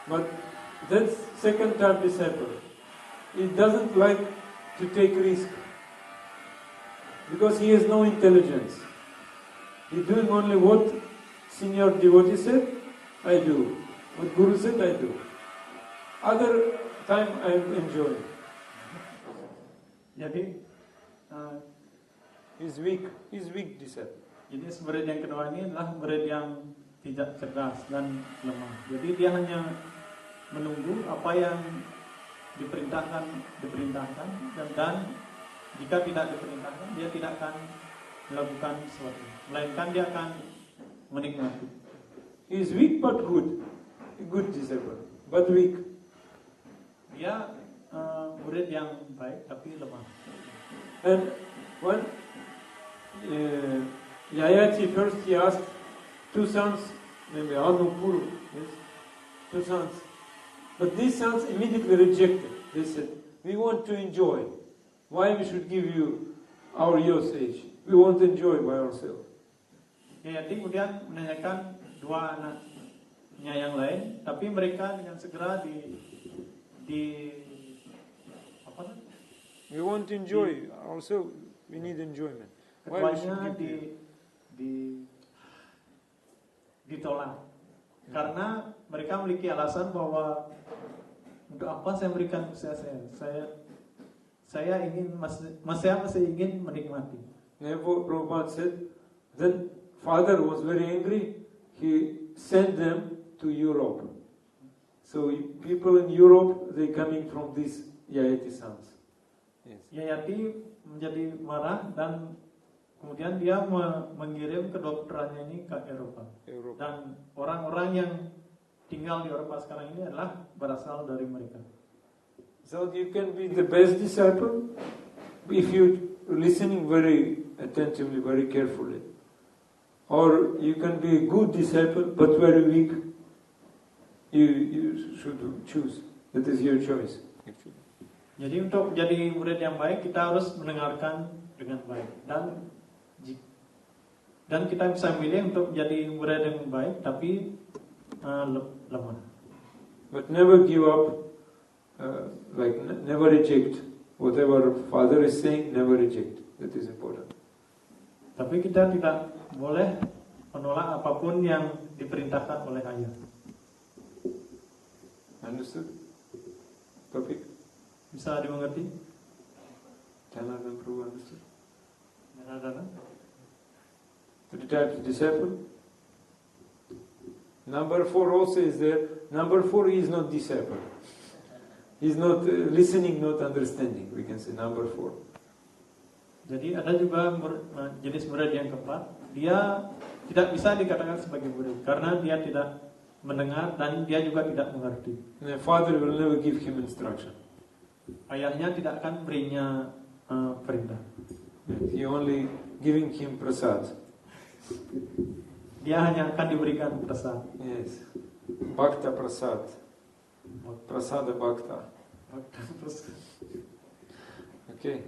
[SPEAKER 2] But that second type disciple, he doesn't like to take risk because he has no intelligence. He's doing only what senior devotee said, I do. What Guru said, I do. Other time I enjoy.
[SPEAKER 3] Jadi
[SPEAKER 2] He's weak disciple.
[SPEAKER 3] Jadi murid yang kedua ini adalah murid yang tidak cerdas dan lemah. Jadi dia hanya menunggu apa yang diperintahkan dan jika tidak diperintahkan dia tidak akan melakukan sesuatu. Melainkan dia akan menikmati.
[SPEAKER 2] He is weak but good. A good disciple, but weak.
[SPEAKER 3] Dia murid yang baik tapi lemah.
[SPEAKER 2] And when Yayati first he asked two sons, maybe Anupur, yes, two sons. But these sons immediately rejected. They said, we want to enjoy. Why we should give you our year's age? We want to enjoy by ourselves.
[SPEAKER 3] Yayati kemudian menanyakan dua anaknya yang lain, tapi mereka dengan segera apa?
[SPEAKER 2] We want to enjoy ourselves. We need enjoyment. Why we should
[SPEAKER 3] Keduanya
[SPEAKER 2] give you?
[SPEAKER 3] ditolak karena mereka memiliki alasan bahwa untuk apa saya memberikan usia saya ingin masih ingin menikmati.
[SPEAKER 2] Therefore, Prabhupada said, then father was very angry. He sent them to Europe. So people in Europe, they coming from these Yayati sons. Yes.
[SPEAKER 3] Yayati menjadi marah dan kemudian dia mengirim kedua putranya ini ke Eropa. Dan orang-orang yang tinggal di Eropa sekarang ini adalah berasal dari mereka.
[SPEAKER 2] So you can be the best disciple if you listening very attentively, very carefully. Or you can be a good disciple but very weak. You should choose. That is your choice.
[SPEAKER 3] Jadi untuk menjadi murid yang baik kita harus mendengarkan dengan baik dan kita bisa milih untuk menjadi murid yang baik tapi lemah.
[SPEAKER 2] But never give up, never reject. Whatever father is saying, never reject. That is important.
[SPEAKER 3] Tapi kita tidak boleh menolak apapun yang diperintahkan oleh ayah.
[SPEAKER 2] Understood? Topik?
[SPEAKER 3] Bisa dimengerti?
[SPEAKER 2] Jangan Prabhu understood?
[SPEAKER 3] Ada.
[SPEAKER 2] Three types of disciple. Number 4 also is there. Number 4 is not disciple. He's not listening, not understanding. We can say number 4.
[SPEAKER 3] Jadi ada juga jenis murid yang keempat. Dia tidak bisa dikatakan sebagai murid karena dia tidak mendengar dan dia juga tidak mengerti.
[SPEAKER 2] And the father will never give him instruction.
[SPEAKER 3] Ayahnya tidak akan berinya perintah.
[SPEAKER 2] He only giving him prasad.
[SPEAKER 3] Dia hanya akan diberikan prasad.
[SPEAKER 2] Yes. Bhakta prasad. Prasada bhakta. Okay.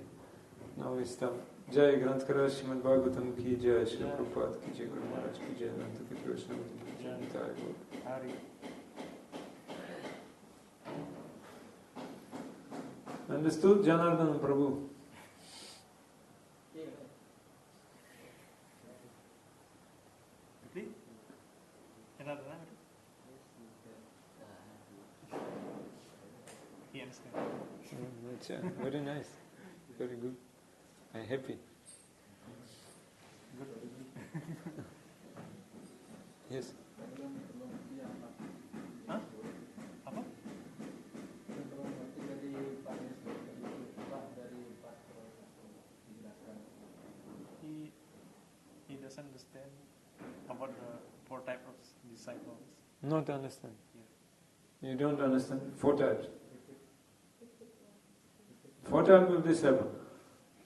[SPEAKER 2] Now we stop. Jai Granth Karaj Srimad Bhagavatam ki jai, Shri Prabhupada ki jai, Guru Maharaj ki jai, Nanta ki Krishna ki jai. Understood? Janardhan Prabhu. Very nice. Very good. I'm happy. Yes.
[SPEAKER 3] Hah? Apa? He doesn't understand about the 4 types of disciples.
[SPEAKER 2] Not understand. You don't understand 4 types. 4 types of disciple.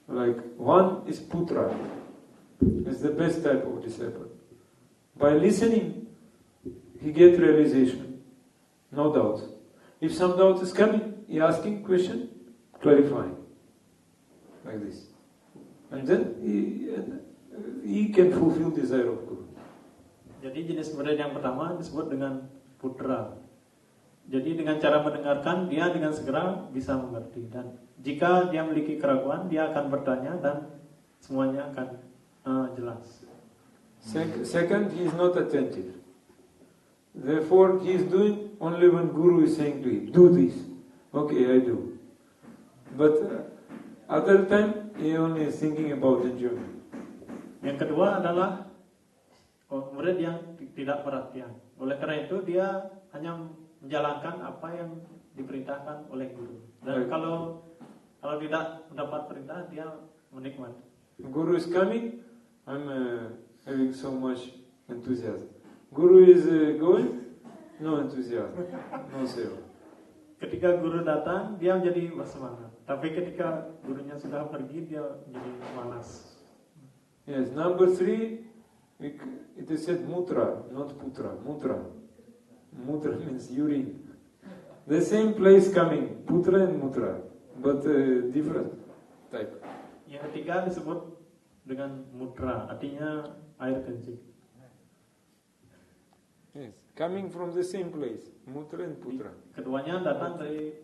[SPEAKER 2] Like one is putra. It's the best type of disciple. By listening, he gets realization. No doubt. If some doubt is coming, he asking question, clarifying. Like this. And then he can fulfill desire of Guru.
[SPEAKER 3] Jadi jenis murid yang pertama disebut dengan putra. Jadi dengan cara mendengarkan dia dengan segera bisa mengerti, dan jika dia memiliki keraguan dia akan bertanya dan semuanya akan jelas.
[SPEAKER 2] Second, he is not attentive. Therefore, he is doing only when Guru is saying to him, do this. Okay, I do. But other time, he only is thinking about enjoyment.
[SPEAKER 3] Yang kedua adalah murid yang tidak perhatian. Oleh karena itu dia hanya menjalankan apa yang diperintahkan oleh guru. Dan kalau tidak mendapat perintah dia menikmati.
[SPEAKER 2] Guru is coming, I'm having so much enthusiasm. Guru is going, no enthusiasm, no seva.
[SPEAKER 3] Ketika guru datang dia menjadi bersemangat, tapi ketika gurunya sudah pergi dia menjadi malas.
[SPEAKER 2] Yes, number 3, it is said mutra, not putra, mutra. Mutra means urine. The same place coming, putra and mutra, but different type.
[SPEAKER 3] Yang ketiga disebut dengan mutra, artinya air kencing.
[SPEAKER 2] Yes, coming from the same place, mutra and putra.
[SPEAKER 3] Keduanya datang dari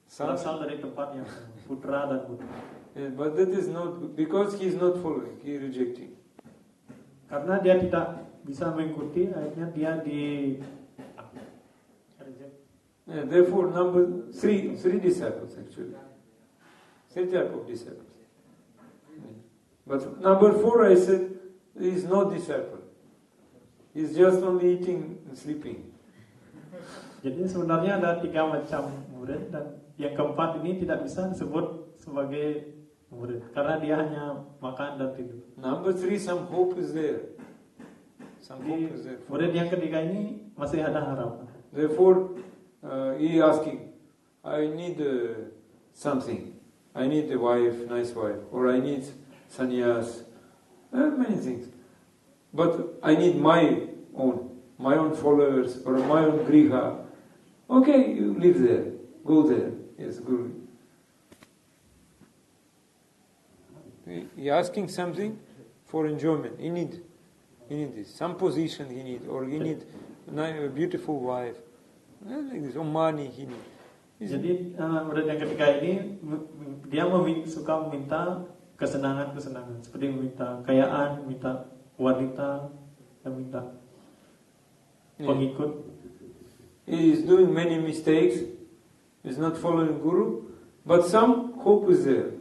[SPEAKER 3] berasal dari tempat yang sama, putra dan putra.
[SPEAKER 2] Yes, but that is not because he is not following, he is rejecting.
[SPEAKER 3] Karena dia tidak bisa mengikuti, akhirnya dia reject.
[SPEAKER 2] Yeah, therefore, number 3 disciples actually. 3 type of disciples. Yeah. But number 4, I said, he is not disciple. He is just only eating and sleeping.
[SPEAKER 3] Jadi sebenarnya ada 3 macam murid, dan yang keempat ini tidak bisa disebut sebagai murid karena dia hanya makan dan tidur.
[SPEAKER 2] Number 3, some hope is there. Some hope is there.
[SPEAKER 3] Murid yang ketiga ini masih ada harapan.
[SPEAKER 2] Therefore, he asking, I need something. I need a wife, nice wife, or I need sannyas, many things. But I need my own followers, or my own griha. Okay, you live there, go there. Yes, Guru. He asking something for enjoyment. He need this. Some position he need, or he need a beautiful wife. Like this, or money he need.
[SPEAKER 3] Jadi murid yang ketiga ini dia suka meminta kesenangan, seperti meminta kekayaan, minta wanita, dan minta pengikut.
[SPEAKER 2] He is doing many mistakes. He is not following Guru, but some hope is there.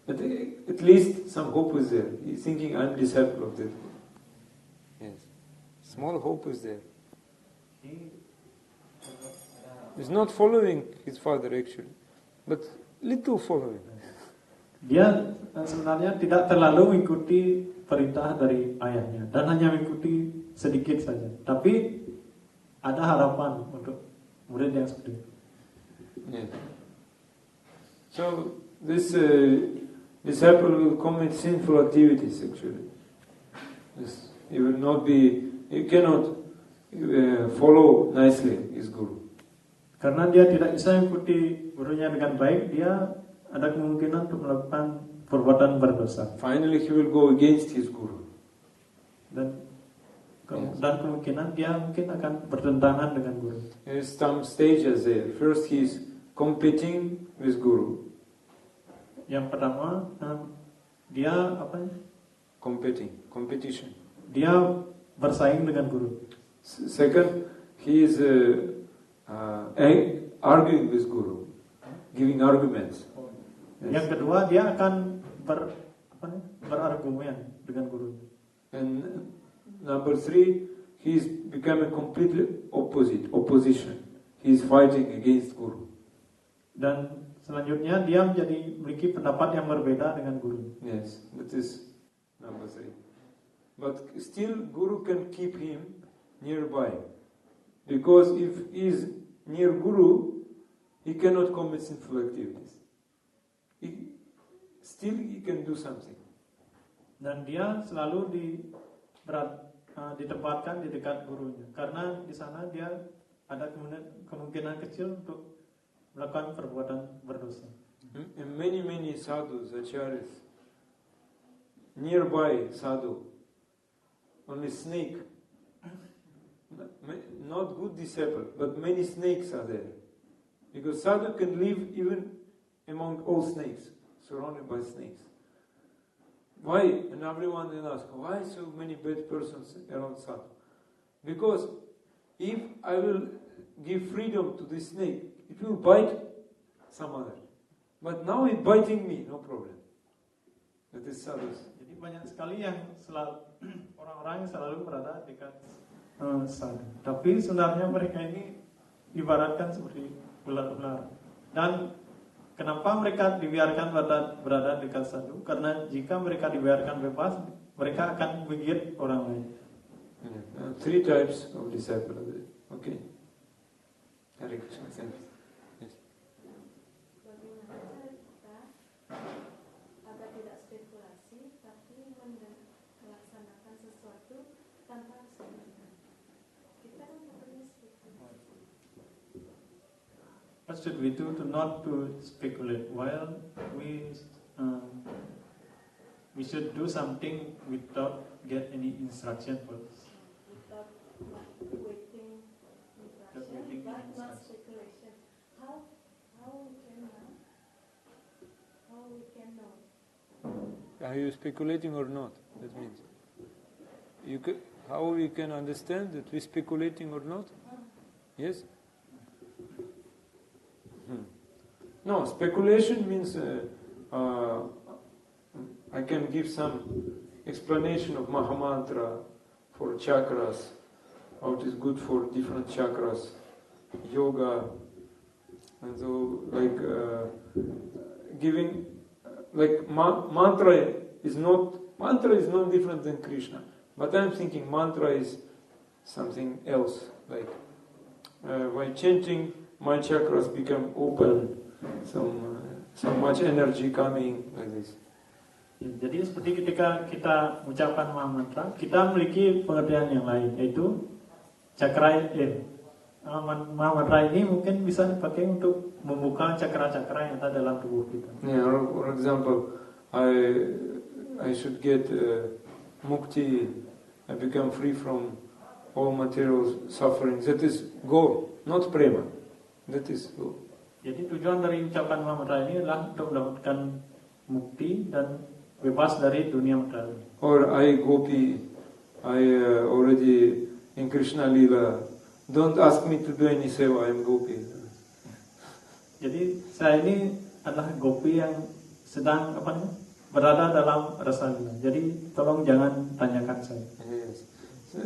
[SPEAKER 2] At least some hope is there. He is thinking, I am disciple of that Guru. Yes, small hope is there. He is not following his father actually, but little following.
[SPEAKER 3] Dia sebenarnya tidak terlalu mengikuti perintah dari ayahnya dan hanya mengikuti sedikit saja. Tapi ada harapan untuk murid yang seperti itu.
[SPEAKER 2] Yeah. So this disciple will commit sinful activities actually. He will not be. He cannot follow nicely his guru.
[SPEAKER 3] Karena dia tidak bisa mengikuti gurunya dengan baik, dia ada kemungkinan untuk melakukan perbuatan berdosa.
[SPEAKER 2] Finally, he will go against his guru.
[SPEAKER 3] Dan kemungkinan dia mungkin akan bertentangan dengan guru.
[SPEAKER 2] There is some stages there. First, he is competing with guru.
[SPEAKER 3] Yang pertama, dia
[SPEAKER 2] competition.
[SPEAKER 3] Dia bersaing dengan guru.
[SPEAKER 2] Second, he is arguing with guru, giving arguments. Yes.
[SPEAKER 3] Yang kedua, dia akan berargumen dengan guru.
[SPEAKER 2] And number 3, he is becoming completely opposition. He is fighting against guru.
[SPEAKER 3] Dan selanjutnya dia memiliki pendapat yang berbeda dengan guru.
[SPEAKER 2] Yes, that is number 3. But still, guru can keep him nearby, because if he is near guru, he cannot commit sinful activities. He can do something.
[SPEAKER 3] Dan dia selalu ditempatkan di dekat gurunya, karena di sana dia ada kemungkinan kecil untuk melakukan perbuatan berdosa.
[SPEAKER 2] And many sadhus, acharyas, nearby sadhu, only snake. Not good disciple, but many snakes are there. Because sadhu can live even among all snakes, surrounded by snakes. Why? And everyone then asks, why so many bad persons around sadhu? Because if I will give freedom to this snake, it will bite some other. But now it's biting me, no problem. That is sadhus.
[SPEAKER 3] Jadi banyak sekali yang selalu orang-orang yang selalu berada dekat sadhu. Tapi sebenarnya mereka ini ibaratkan seperti ular-ular. Dan kenapa mereka dibiarkan berada dekat sadhu? Karena jika mereka dibiarkan bebas, mereka akan menggigit orang lain.
[SPEAKER 2] Three types of disciple. Okay. Hare Krishna. Thank you. Yes.
[SPEAKER 4] Bagaimana cara kita agar tidak spekulasi, tapi melaksanakan sesuatu tanpa harus berlebihan? Kita kan perlu spekulasi.
[SPEAKER 3] What should we do to not to speculate? While we should do something without get any instruction first.
[SPEAKER 4] Without waiting instruction, but not speculation. How we can know?
[SPEAKER 2] Are you speculating or not? That means how we can understand that we're speculating or not? Yes? No, speculation means I can give some explanation of Mahamantra for chakras, how it is good for different chakras, yoga, and so giving mantra is not different than Krishna, but I'm thinking mantra is something else. Like by chanting, my chakras become open, so much energy coming like this.
[SPEAKER 3] Jadi seperti ketika kita ucapkan mantra, kita memiliki pengertian yang lain, yaitu cakra. Mantra ini mungkin bisa dipakai untuk membuka cakra-cakra yang ada dalam tubuh kita.
[SPEAKER 2] Yeah, for example, I should get mukti, I become free from all material suffering. That is goal, not prema. That is goal.
[SPEAKER 3] Jadi tujuan dari ucapan mantra ini adalah untuk mendapatkan mukti dan bebas dari dunia materi.
[SPEAKER 2] Or I gopi, I already in Krishna Lila. Don't ask me to do any seva, I am gopi.
[SPEAKER 3] Jadi saya ini adalah gopi yang sedang berada dalam rasa lila. Jadi tolong jangan tanyakan saya.
[SPEAKER 2] Yes.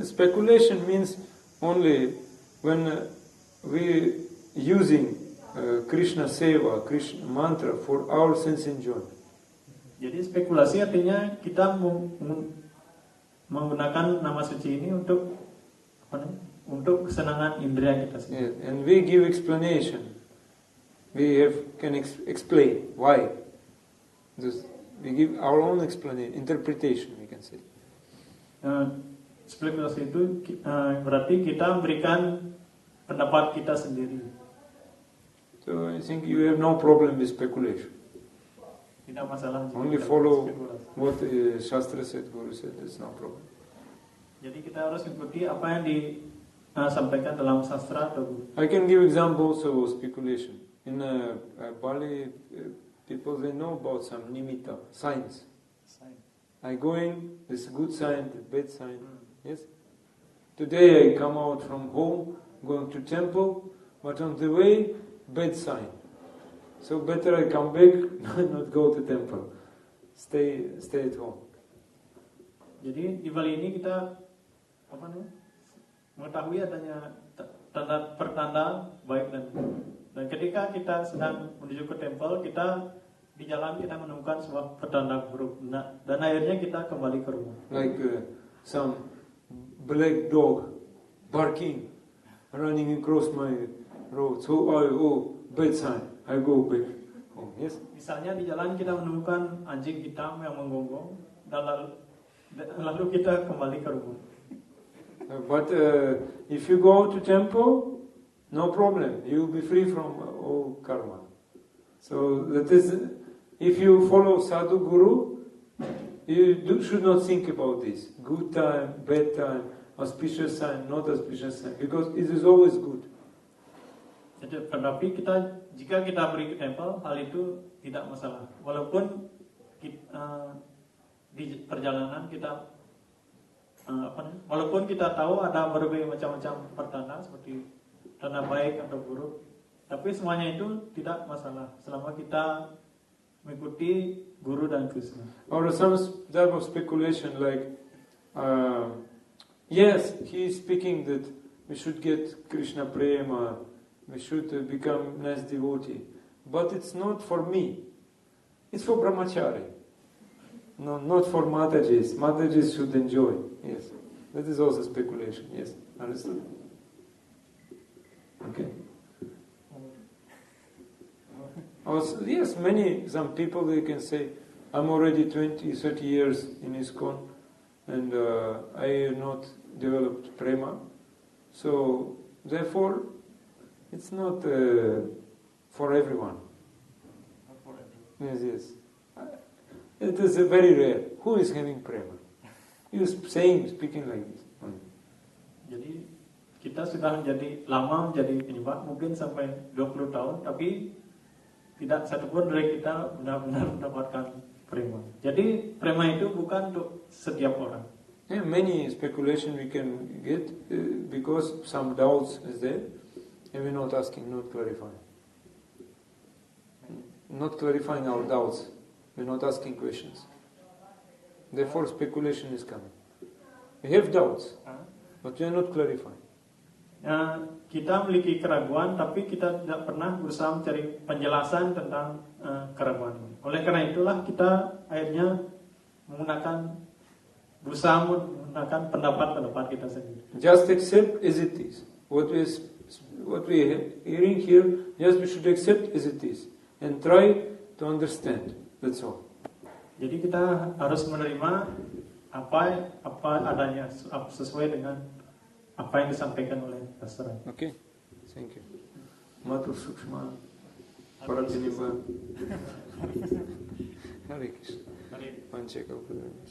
[SPEAKER 2] Speculation means only when we using Krishna seva, Krishna mantra for our sense enjoyment.
[SPEAKER 3] Jadi spekulasi artinya kita menggunakan nama suci ini untuk kesenangan indera kita sendiri.
[SPEAKER 2] Yes. And we give explanation. We can explain why. We give our own explanation, interpretation, we can say.
[SPEAKER 3] Spekulasi itu berarti kita memberikan pendapat kita sendiri.
[SPEAKER 2] So I think you have no problem with speculation.
[SPEAKER 3] Tidak masalah.
[SPEAKER 2] Only follow what Shastra said, Guru said, there's no problem.
[SPEAKER 3] Jadi kita harus ikuti apa yang disampaikan dalam sastra atau guru.
[SPEAKER 2] I can give examples of speculation. In Bali, people they know about some nimitta, signs. I go in, this good sign, the bad sign. Yes. Today I come out from home, going to temple, but on the way, bad sign. So better I come back, not go to temple. Stay at home.
[SPEAKER 3] Jadi di Bali ini kita mengetahui adanya pertanda baik dan buruk. Dan ketika kita sedang menuju ke temple, kita di jalan kita menemukan sebuah pertanda buruk. Dan akhirnya kita kembali ke rumah.
[SPEAKER 2] Like some black dog barking, running across my road. So bad sign. I go back home. Yes.
[SPEAKER 3] Misalnya di jalan kita menemukan anjing hitam yang menggonggong, dan lalu kita kembali ke rumah.
[SPEAKER 2] But if you go to temple, no problem. You will be free from all karma. So that is, if you follow sadhu guru, should not think about this. Good time, bad time, auspicious sign, not auspicious sign, because it is always good.
[SPEAKER 3] Tetapi jika kita pergi ke temple, hal itu tidak masalah. Walaupun di perjalanan kita walaupun kita tahu ada berbagai macam-macam pertanda seperti tanda baik atau buruk, tapi semuanya itu tidak masalah selama kita mengikuti guru dan Krishna.
[SPEAKER 2] Or some type of speculation like, yes, he is speaking that we should get Krishna prema, we should become nice devotee, but it's not for me. It's for brahmachari. No, not for Matajis. Matajis should enjoy. Yes, that is also speculation. Yes, understood. Okay. Also, yes, some people, they can say, I'm already 20, 30 years in ISKCON and I have not developed prema. So, therefore, it's not for everyone.
[SPEAKER 3] Not for everyone.
[SPEAKER 2] Yes. It is very rare. Who is having prema? You speaking like this.
[SPEAKER 3] Jadi, kita sudah lama menjadi penyembah, mungkin sampai 20 tahun, tapi tidak satupun dari kita benar-benar mendapatkan prema. Jadi prema itu bukan untuk setiap orang.
[SPEAKER 2] Yeah, many speculation we can get because some doubts is there, and we're not asking, not clarifying. Not clarifying our doubts. We're not asking questions. Therefore, speculation is coming. We have doubts, but we are not clarifying.
[SPEAKER 3] Kita memiliki keraguan, tapi kita tidak pernah berusaha mencari penjelasan tentang keraguan ini. Oleh karena itulah kita akhirnya berusaha menggunakan pendapat-pendapat kita sendiri.
[SPEAKER 2] Just accept as it is. What we are hearing here, just we should accept as it is and try to understand. That's all.
[SPEAKER 3] Jadi kita harus menerima apa adanya sesuai dengan apa yang disampaikan oleh Sastra.
[SPEAKER 2] Okay, thank you. Matu Sukshma, Paratinimba, Hare Krishna, Panchaka Upadana.